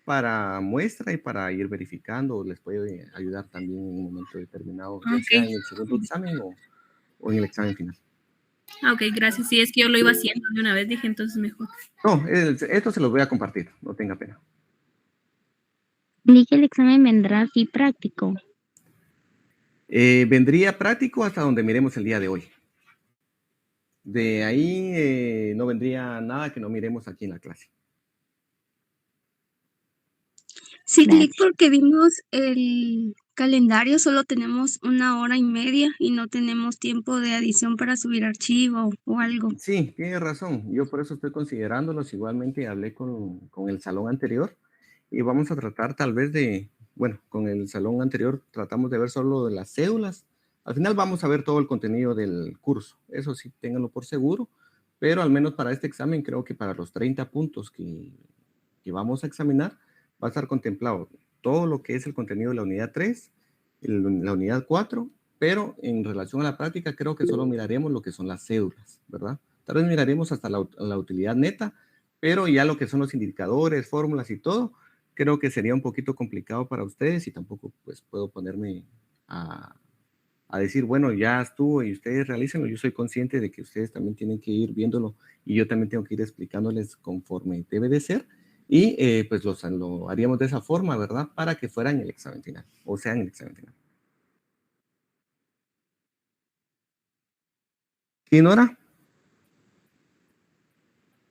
C: para muestra y para ir verificando. Les puede ayudar también en un momento determinado, ya sea en el segundo examen o en el examen final.
D: Ah, ok, gracias. Sí, es que yo lo iba haciendo de una vez, dije, entonces mejor.
C: No, esto se los voy a compartir, no tenga pena.
F: Dije, el examen vendrá así práctico.
C: Vendría práctico hasta donde miremos el día de hoy. De ahí no vendría nada que no miremos aquí en la clase.
A: Sí, Lick, porque vimos el calendario, solo tenemos 1h30 y no tenemos tiempo de adición para subir archivo o algo.
C: Sí, tiene razón. Yo por eso estoy considerándolos. Igualmente hablé con el salón anterior y vamos a tratar tal vez de bueno, con el salón anterior tratamos de ver solo de las cédulas. Al final vamos a ver todo el contenido del curso. Eso sí, ténganlo por seguro. Pero al menos para este examen, creo que para los 30 puntos que vamos a examinar, va a estar contemplado todo lo que es el contenido de la unidad 3, la unidad 4, pero en relación a la práctica, creo que solo miraremos lo que son las cédulas, ¿verdad? Tal vez miraremos hasta la utilidad neta, pero ya lo que son los indicadores, fórmulas y todo, creo que sería un poquito complicado para ustedes y tampoco pues puedo ponerme a decir, bueno, ya estuvo y ustedes realícenlo. Yo soy consciente de que ustedes también tienen que ir viéndolo y yo también tengo que ir explicándoles conforme debe de ser y pues lo haríamos de esa forma, ¿verdad? Para que fuera en el examen final, o sea, en el examen final. ¿Sí, Nora?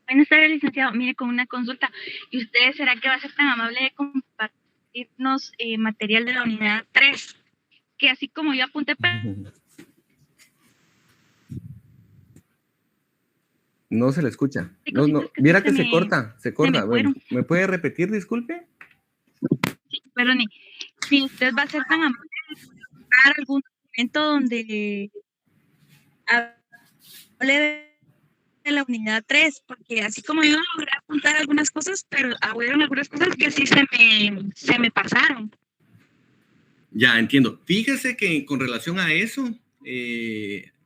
F: Buenas tardes, licenciado. Mire, con una consulta. ¿Y usted será que va a ser tan amable de compartirnos material de la unidad 3? Que así como yo apunté para...
C: No se le escucha. No, viera que se corta.
F: Bueno,
C: ¿me puede repetir, disculpe?
F: sí, perdone. Si usted va a ser tan amable de buscar algún documento donde hable de la unidad 3, porque así como yo logré apuntar algunas cosas, pero hubieron algunas cosas que sí se me pasaron.
C: Ya, entiendo. Fíjese que con relación a eso,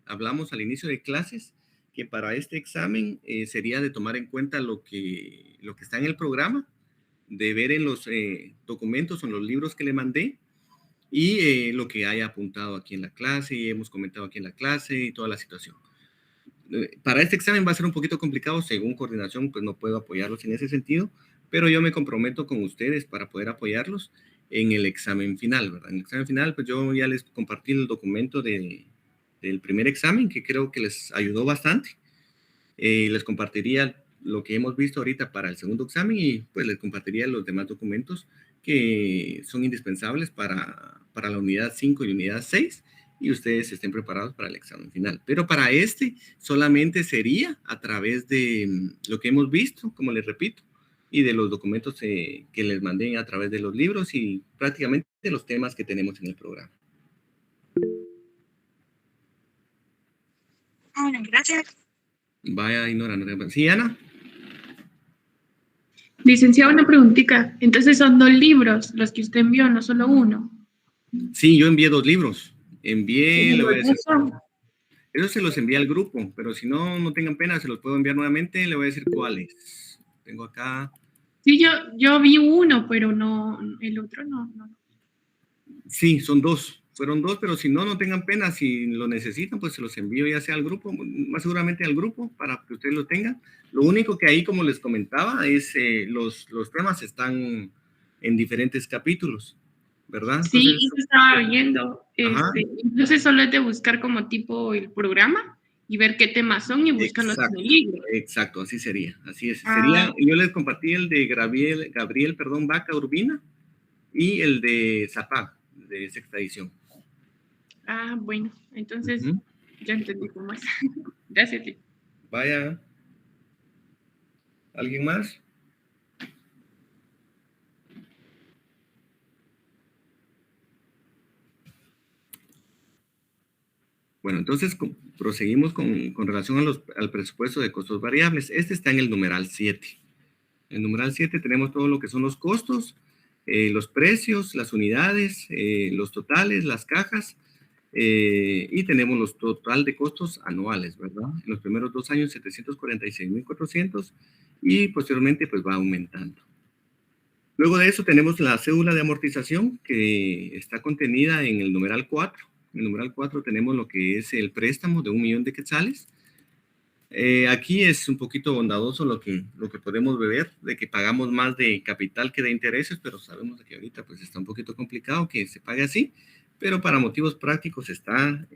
C: hablamos al inicio de clases, que para este examen sería de tomar en cuenta lo que está en el programa, de ver en los documentos o en los libros que le mandé, y lo que haya apuntado aquí en la clase, y hemos comentado aquí en la clase, y toda la situación. Para este examen va a ser un poquito complicado, según coordinación, pues no puedo apoyarlos en ese sentido, pero yo me comprometo con ustedes para poder apoyarlos en el examen final, ¿verdad? En el examen final, pues yo ya les compartí el documento del primer examen, que creo que les ayudó bastante. Les compartiría lo que hemos visto ahorita para el segundo examen y pues les compartiría los demás documentos que son indispensables para la unidad 5 y unidad 6 y ustedes estén preparados para el examen final. Pero para este solamente sería a través de lo que hemos visto, como les repito, y de los documentos que les mandé a través de los libros y prácticamente de los temas que tenemos en el programa.
F: Bueno, gracias.
C: Vaya, ignorando. ¿Sí, Ana?
G: Licenciado, una preguntita. Entonces son 2 libros los que usted envió, no solo uno.
C: Sí, yo envié 2 libros.
G: ¿Qué libros son?
C: Eso se los envié al grupo, pero si no, no tengan pena, se los puedo enviar nuevamente. Le voy a decir cuáles. Tengo acá.
G: Sí, yo vi uno, pero no, el otro no.
C: Sí, son 2. Fueron 2, pero si no, no tengan pena. Si lo necesitan, pues se los envío ya sea al grupo, más seguramente al grupo, para que ustedes lo tengan. Lo único que ahí, como les comentaba, es los temas están en diferentes capítulos, ¿verdad?
G: Sí,
C: Entonces,
G: eso estaba viendo. Entonces solo es de buscar como tipo el programa y ver qué temas son y buscarlos en el libro.
C: Exacto, así sería. Así es. Sería, yo les compartí el de Gabriel, Vaca Urbina y el de Zapag, de sexta edición.
G: Ah, bueno, entonces ya entendí cómo es. Gracias, Lic.
C: Vaya. ¿Alguien más? Bueno, entonces proseguimos con relación al presupuesto de costos variables. Este está en el numeral 7. En el numeral 7 tenemos todo lo que son los costos, los precios, las unidades, los totales, las cajas, y tenemos los total de costos anuales, ¿verdad? En los primeros 2 años, 746,400 y posteriormente pues va aumentando. Luego de eso tenemos la cédula de amortización que está contenida en el numeral 4. En el numeral 4 tenemos lo que es el préstamo de 1,000,000 de quetzales. Aquí es un poquito bondadoso lo que podemos ver, de que pagamos más de capital que de intereses, pero sabemos que ahorita pues está un poquito complicado que se pague así, pero para motivos prácticos está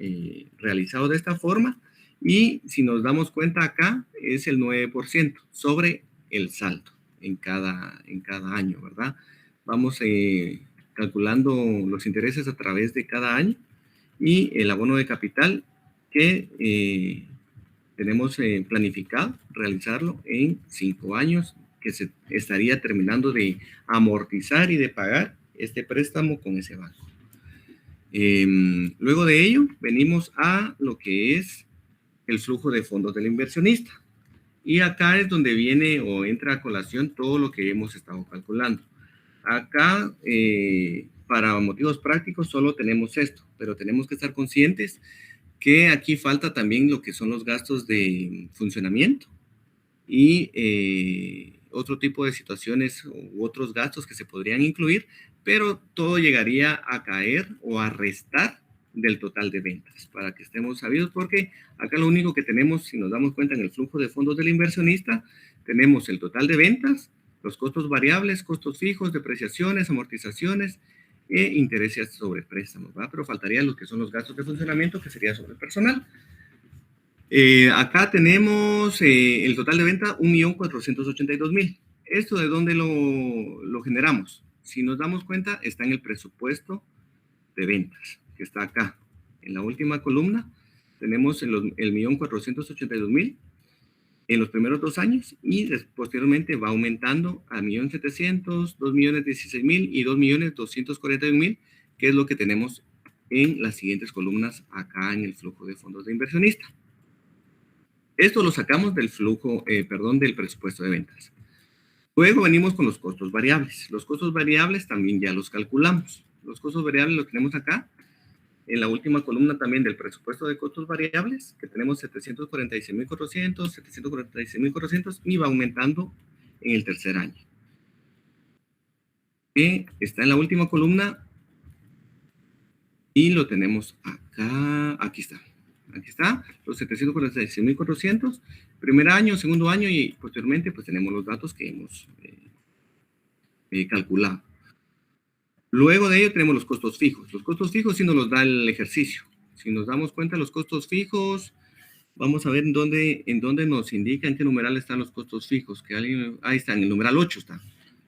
C: realizado de esta forma y si nos damos cuenta acá es el 9% sobre el saldo en cada año, ¿verdad? Vamos calculando los intereses a través de cada año y el abono de capital que tenemos planificado realizarlo en 5 años, que se estaría terminando de amortizar y de pagar este préstamo con ese banco. Luego de ello, venimos a lo que es el flujo de fondos del inversionista. Y acá es donde viene o entra a colación todo lo que hemos estado calculando. Acá, para motivos prácticos, solo tenemos esto, pero tenemos que estar conscientes que aquí falta también lo que son los gastos de funcionamiento y otro tipo de situaciones u otros gastos que se podrían incluir, pero todo llegaría a caer o a restar del total de ventas, para que estemos sabidos, porque acá lo único que tenemos, si nos damos cuenta en el flujo de fondos del inversionista, tenemos el total de ventas, los costos variables, costos fijos, depreciaciones, amortizaciones e intereses sobre préstamos, ¿va? Pero faltarían lo que son los gastos de funcionamiento, que sería sobre el personal. Acá tenemos el total de venta, 1.482.000. ¿Esto de dónde lo generamos? Si nos damos cuenta, está en el presupuesto de ventas, que está acá. En la última columna tenemos el 1.482.000 en los primeros 2 años y posteriormente va aumentando a 1.700.000, 2.016.000 y 2.241.000, que es lo que tenemos en las siguientes columnas acá en el flujo de fondos de inversionista. Esto lo sacamos del flujo, del presupuesto de ventas. Luego venimos con los costos variables. Los costos variables también ya los calculamos. Los costos variables los tenemos acá, en la última columna también del presupuesto de costos variables, que tenemos 746.400, 746.400, y va aumentando en el tercer año. Está en la última columna, y lo tenemos acá, aquí está, los 746.400, primer año, segundo año, y posteriormente pues tenemos los datos que hemos calculado. Luego de ello tenemos los costos fijos. Los costos fijos sí nos los da el ejercicio. Si nos damos cuenta, los costos fijos, vamos a ver en dónde nos indica en qué numeral están los costos fijos. Ahí está, en el numeral 8 está.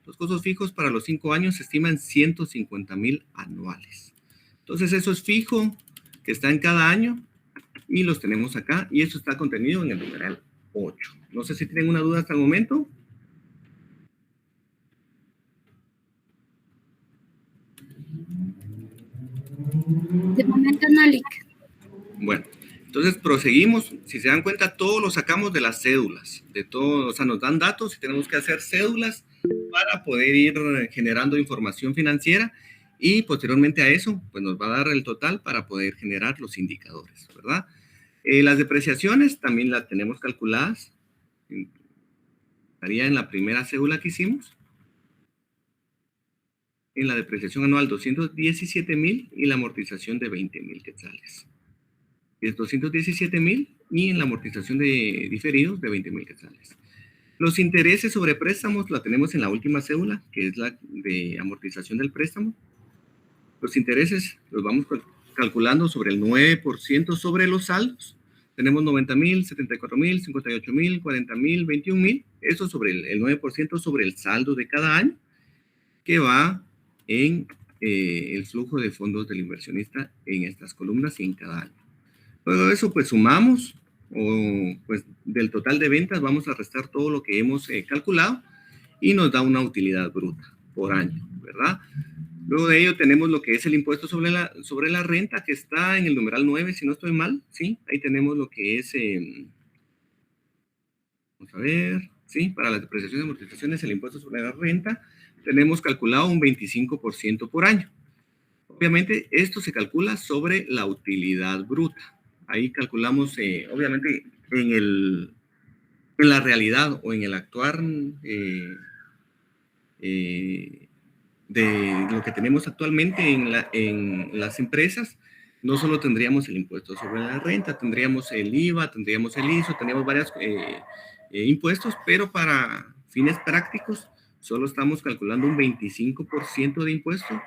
C: Los costos fijos para los 5 años se estiman 150.000 anuales. Entonces eso es fijo, que está en cada año, y los tenemos acá, y eso está contenido en el numeral 8. No sé si tienen una duda hasta el momento.
A: De momento no, Lic.
C: Bueno, entonces proseguimos. Si se dan cuenta, todo lo sacamos de las cédulas, de todo, o sea, nos dan datos y tenemos que hacer cédulas para poder ir generando información financiera, y posteriormente a eso, pues nos va a dar el total para poder generar los indicadores, ¿verdad? Las depreciaciones también las tenemos calculadas. Estaría en la primera cédula que hicimos. En la depreciación anual 217.000 y la amortización de 20.000 quetzales. Es 217.000 y en la amortización de diferidos de 20.000 quetzales. Los intereses sobre préstamos la tenemos en la última cédula, que es la de amortización del préstamo. Los intereses los vamos calculando sobre el 9% sobre los saldos. Tenemos 90.000, 74.000, 58.000, 40.000, 21.000. Eso sobre el 9% sobre el saldo de cada año, que va en el flujo de fondos del inversionista en estas columnas y en cada año. Luego de eso, pues sumamos, pues del total de ventas vamos a restar todo lo que hemos calculado, y nos da una utilidad bruta por año, ¿verdad? Luego de ello tenemos lo que es el impuesto sobre la renta, que está en el numeral 9, si no estoy mal, ¿sí? Ahí tenemos lo que es, vamos a ver, ¿sí? Para las depreciaciones y amortizaciones, el impuesto sobre la renta, tenemos calculado un 25% por año. Obviamente, esto se calcula sobre la utilidad bruta. Ahí calculamos, obviamente, en la realidad o en el actuar de lo que tenemos actualmente en las empresas, no solo tendríamos el impuesto sobre la renta, tendríamos el IVA, tendríamos el ISO, tendríamos varios impuestos, pero para fines prácticos solo estamos calculando un 25% de impuesto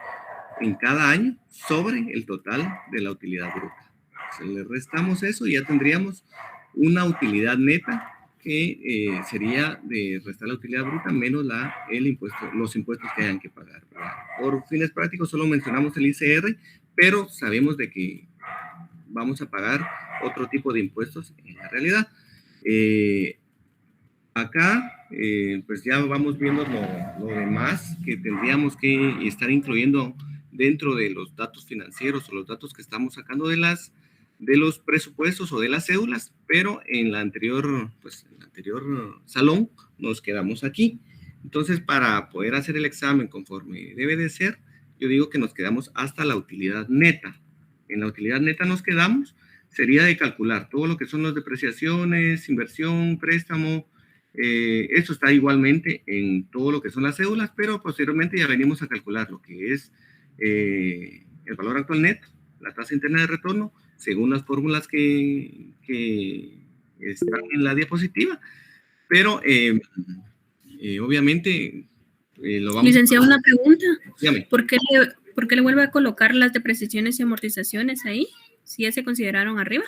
C: en cada año sobre el total de la utilidad bruta. Si le restamos eso, ya tendríamos una utilidad neta que sería de restar la utilidad bruta menos los impuestos que hayan que pagar, ¿verdad? Por fines prácticos solo mencionamos el ICR, pero sabemos de que vamos a pagar otro tipo de impuestos en la realidad. Acá pues ya vamos viendo lo demás que tendríamos que estar incluyendo dentro de los datos financieros o los datos que estamos sacando de los presupuestos o de las cédulas, pero en la anterior salón nos quedamos aquí. Entonces, para poder hacer el examen conforme debe de ser, yo digo que nos quedamos hasta la utilidad neta. En la utilidad neta nos quedamos, sería de calcular todo lo que son las depreciaciones, inversión, préstamo. Esto está igualmente en todo lo que son las cédulas, pero posteriormente ya venimos a calcular lo que es el valor actual neto, la tasa interna de retorno, según las fórmulas que están en la diapositiva. Pero obviamente lo vamos
D: Licenciado, una pregunta.
C: Dígame.
D: ¿Por qué le vuelve a colocar las depreciaciones y amortizaciones ahí? Si ya se consideraron arriba.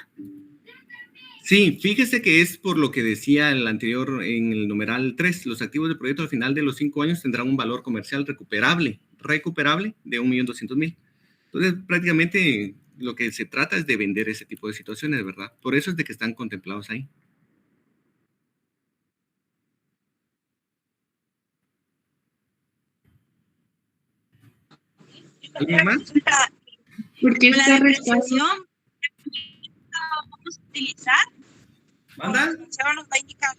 C: Sí, fíjese que es por lo que decía el anterior en el numeral 3. Los activos del proyecto al final de los 5 años tendrán un valor comercial recuperable de 1.200.000. Entonces, prácticamente lo que se trata es de vender ese tipo de situaciones, ¿verdad? Por eso es de que están contemplados ahí. ¿Alguien más?
G: Porque
F: la depreciación vamos a utilizar.
C: ¿Manda?
F: El enunciado nos va a indicar.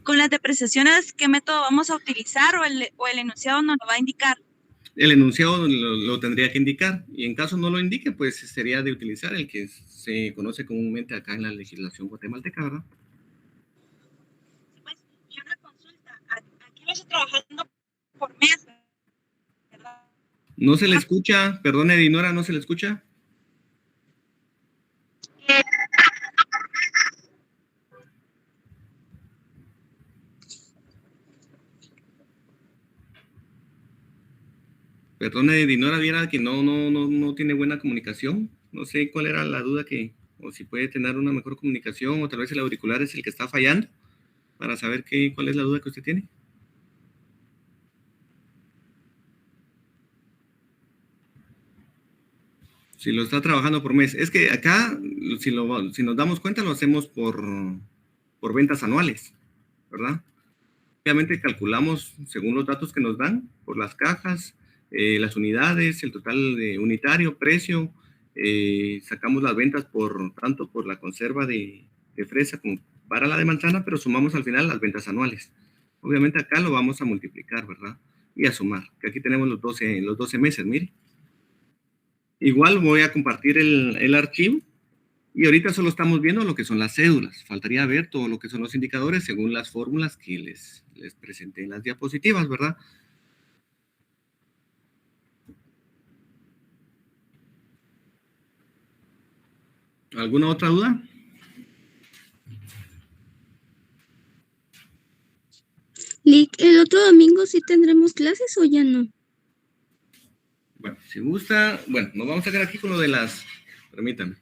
F: Con las depreciaciones, ¿qué método vamos a utilizar o el enunciado nos lo va a indicar?
C: El enunciado lo tendría que indicar, y en caso no lo indique, pues sería de utilizar el que se conoce comúnmente acá en la legislación guatemalteca, ¿verdad?
F: Pues, y una consulta, aquí vamos trabajando por mes, ¿verdad?
C: No se le escucha, perdone, Dinora, ¿no se le escucha? Perdone, Dinora, viera que no tiene buena comunicación. No sé cuál era la duda o si puede tener una mejor comunicación, o tal vez el auricular es el que está fallando, para saber cuál es la duda que usted tiene. Si lo está trabajando por mes. Es que acá, si nos damos cuenta, lo hacemos por ventas anuales, ¿verdad? Obviamente calculamos según los datos que nos dan, por las cajas, las unidades, el total de unitario, precio, sacamos las ventas tanto por la conserva de fresa como para la de manzana, pero sumamos al final las ventas anuales. Obviamente acá lo vamos a multiplicar, ¿verdad? Y a sumar, que aquí tenemos los 12 meses, mire. Igual voy a compartir el archivo, y ahorita solo estamos viendo lo que son las cédulas. Faltaría ver todo lo que son los indicadores según las fórmulas que les presenté en las diapositivas, ¿verdad? ¿Alguna otra duda?
A: Lick, ¿el otro domingo sí tendremos clases o ya no?
C: Bueno, si gusta, nos vamos a quedar aquí con lo de las... Permítame.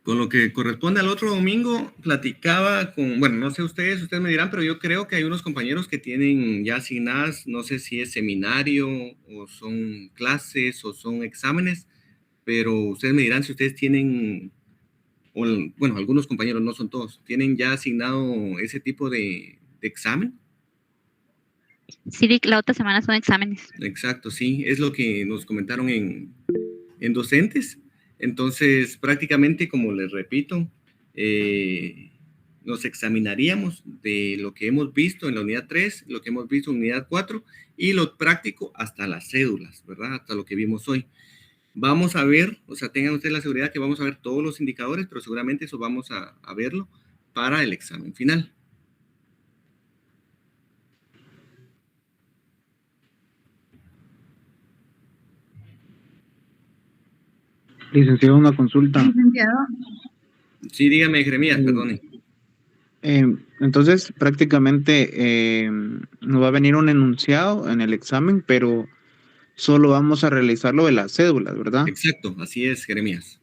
C: Con lo que corresponde al otro domingo, platicaba no sé ustedes me dirán, pero yo creo que hay unos compañeros que tienen ya asignadas, no sé si es seminario, o son clases, o son exámenes, pero ustedes me dirán si ustedes tienen, algunos compañeros, no son todos, ¿tienen ya asignado ese tipo de examen?
H: Sí, la otra semana son exámenes.
C: Exacto, sí, es lo que nos comentaron en docentes. Entonces, prácticamente, como les repito, nos examinaríamos de lo que hemos visto en la unidad 3, lo que hemos visto en unidad 4, y lo práctico hasta las cédulas, ¿verdad? Hasta lo que vimos hoy. Vamos a ver, tengan ustedes la seguridad que vamos a ver todos los indicadores, pero seguramente eso vamos a verlo para el examen final.
I: Licenciado, una consulta.
F: Licenciado.
C: Sí, dígame, Jeremías, perdone.
I: Entonces, prácticamente nos va a venir un enunciado en el examen, pero solo vamos a realizarlo de las cédulas, ¿verdad?
C: Exacto, así es, Jeremías.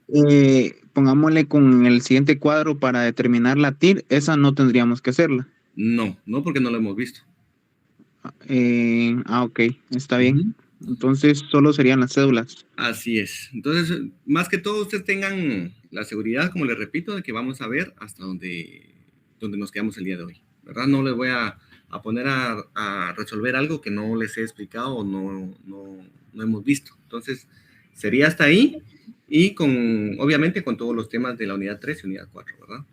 I: Pongámosle con el siguiente cuadro para determinar la TIR, esa no tendríamos que hacerla.
C: No, porque no lo hemos visto.
I: Ok, está bien. Entonces, solo serían las cédulas.
C: Así es. Entonces, más que todo, ustedes tengan la seguridad, como les repito, de que vamos a ver hasta donde nos quedamos el día de hoy, ¿verdad? No les voy a poner a resolver algo que no les he explicado o no hemos visto. Entonces, sería hasta ahí y obviamente con todos los temas de la unidad 3 y unidad 4, ¿verdad?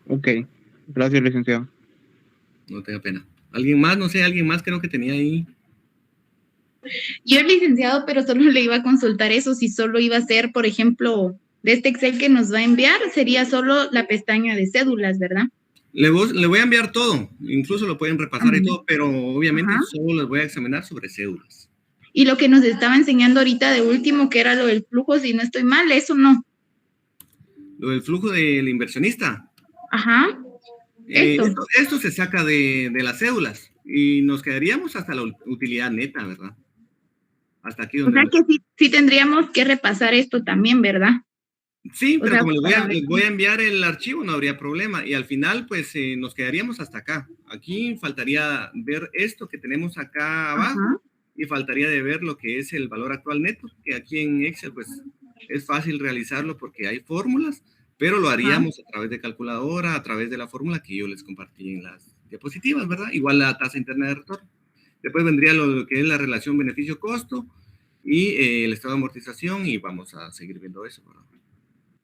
I: Ok. Gracias, licenciado.
C: No tenga pena. ¿Alguien más? No sé, alguien más creo que tenía ahí.
J: Yo, licenciado, pero solo le iba a consultar eso, si solo iba a ser, por ejemplo, de este Excel que nos va a enviar, sería solo la pestaña de cédulas, ¿verdad?
C: Le voy a enviar todo, incluso lo pueden repasar y todo, pero obviamente solo les voy a examinar sobre cédulas.
J: Y lo que nos estaba enseñando ahorita de último, que era lo del flujo, si no estoy mal, eso no.
C: Lo del flujo del inversionista.
J: Ajá.
C: Esto se saca de las cédulas y nos quedaríamos hasta la utilidad neta, ¿verdad? Hasta aquí donde...
J: O sea que sí tendríamos que repasar esto también, ¿verdad?
C: Sí, pero como les voy a enviar el archivo, no habría problema. Y al final, pues, nos quedaríamos hasta acá. Aquí faltaría ver esto que tenemos acá abajo y faltaría de ver lo que es el valor actual neto, que aquí en Excel, pues, es fácil realizarlo porque hay fórmulas, pero lo haríamos a través de calculadora, a través de la fórmula que yo les compartí en las diapositivas, ¿verdad? Igual la tasa interna de retorno. Después vendría lo que es la relación beneficio-costo y el estado de amortización y vamos a seguir viendo eso, ¿verdad?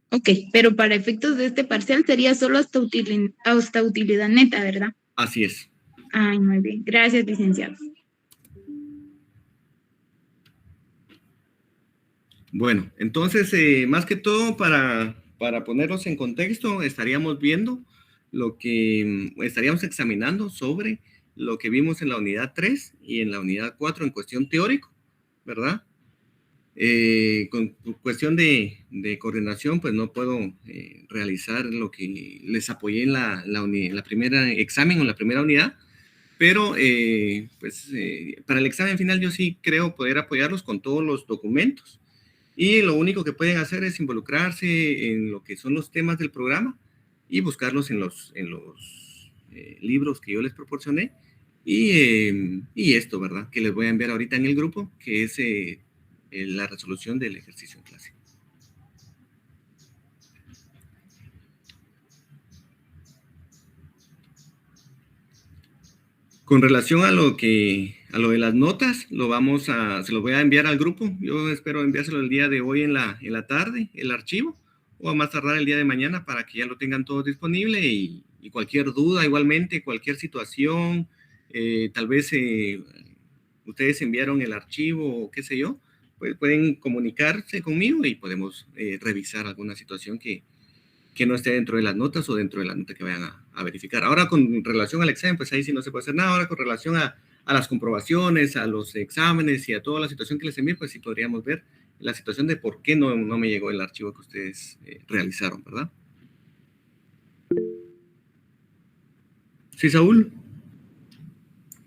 J: Ok, pero para efectos de este parcial sería solo hasta utilidad neta, ¿verdad?
C: Así es.
J: Ay, muy bien. Gracias, licenciado.
C: Bueno, entonces, más que todo, para ponerlos en contexto, estaríamos viendo estaríamos examinando sobre lo que vimos en la unidad 3 y en la unidad 4 en cuestión teórico, ¿verdad? Con cuestión de coordinación, pues no puedo realizar lo que les apoyé en la primera examen o en la primera unidad, pero para el examen final yo sí creo poder apoyarlos con todos los documentos y lo único que pueden hacer es involucrarse en lo que son los temas del programa y buscarlos en los libros que yo les proporcioné y esto, ¿verdad? Que les voy a enviar ahorita en el grupo, que es la resolución del ejercicio en clase. Con relación a lo de las notas, se lo voy a enviar al grupo. Yo espero enviárselo el día de hoy en la tarde, el archivo, o a más tardar el día de mañana para que ya lo tengan todo disponible y cualquier duda, igualmente, cualquier situación, tal vez ustedes enviaron el archivo o qué sé yo, pues pueden comunicarse conmigo y podemos revisar alguna situación que no esté dentro de las notas o dentro de la nota que vayan a verificar. Ahora, con relación al examen, pues ahí sí no se puede hacer nada. Ahora, con relación a las comprobaciones, a los exámenes y a toda la situación que les envié, pues sí podríamos ver la situación de por qué no me llegó el archivo que ustedes realizaron, ¿verdad? Sí, Saúl.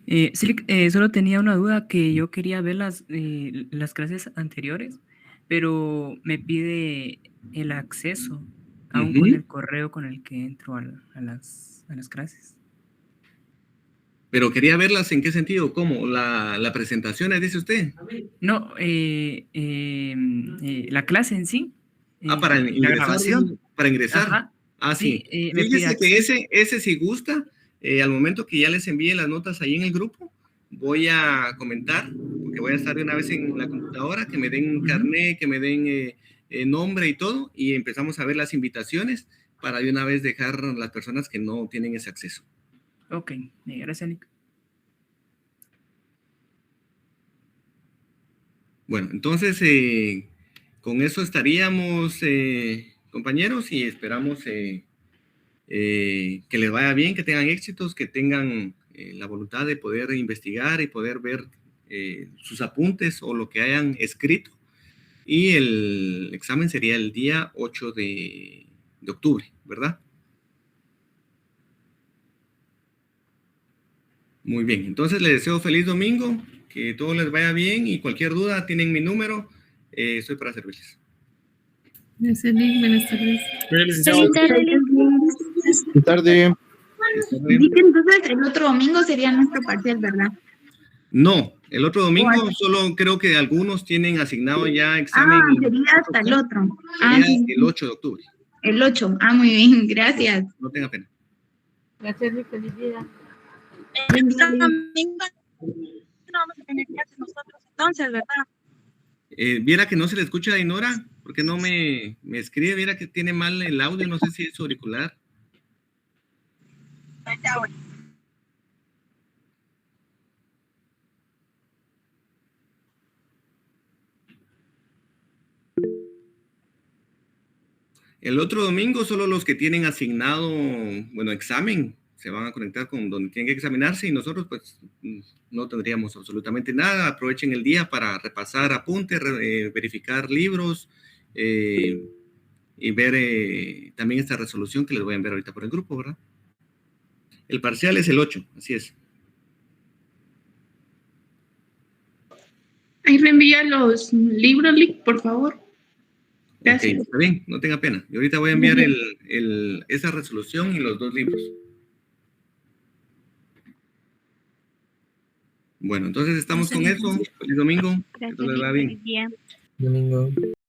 K: Sí, solo tenía una duda, que yo quería ver las clases anteriores, pero me pide el acceso, aún con el correo con el que entro a las clases.
C: Pero quería verlas, ¿en qué sentido? ¿Cómo? ¿La presentación, dice usted?
K: No, la clase en sí.
C: Para ingresar.
K: La grabación.
C: Para ingresar.
K: Ajá.
C: Sí. Fíjese que ese si gusta, al momento que ya les envíe las notas ahí en el grupo, voy a comentar, porque voy a estar de una vez en la computadora, que me den carnet, que me den nombre y todo, y empezamos a ver las invitaciones para de una vez dejar a las personas que no tienen ese acceso.
K: Ok, gracias, Nick.
C: Bueno, entonces con eso estaríamos, compañeros, y esperamos que les vaya bien, que tengan éxitos, que tengan la voluntad de poder investigar y poder ver sus apuntes o lo que hayan escrito. Y el examen sería el día 8 de octubre, ¿verdad? Muy bien, entonces les deseo feliz domingo, que todo les vaya bien y cualquier duda tienen mi número, estoy para servirles.
G: Gracias, Nick. Buenas tardes.
J: Feliz tarde.
I: Buenas tardes.
J: Dice entonces el otro domingo sería nuestro parcial, ¿verdad?
C: No, El otro domingo solo creo que algunos tienen asignado ya examen.
J: Sería hasta el otro.
C: Sí.
J: El
C: 8 de octubre.
J: El 8. Muy bien, gracias.
C: No tenga pena.
F: Gracias y feliz día. El domingo no vamos a tener clases nosotros entonces, ¿verdad?
C: Viera que no se le escucha a Dinora, porque no me escribe, viera que tiene mal el audio, no sé si es auricular. El otro domingo solo los que tienen asignado, bueno, examen, se van a conectar con donde tienen que examinarse y nosotros pues no tendríamos absolutamente nada. Aprovechen el día para repasar apuntes, verificar libros y ver también esta resolución que les voy a enviar ahorita por el grupo, ¿verdad? El parcial es el 8, así es.
G: Ahí reenvía los libros, Lick, por favor. Gracias.
C: Okay, está bien, no tenga pena. Y ahorita voy a enviar esa resolución y los 2 libros. Bueno, entonces estamos con eso. Feliz domingo. Que todo les va bien.
F: Feliz día.
L: Domingo.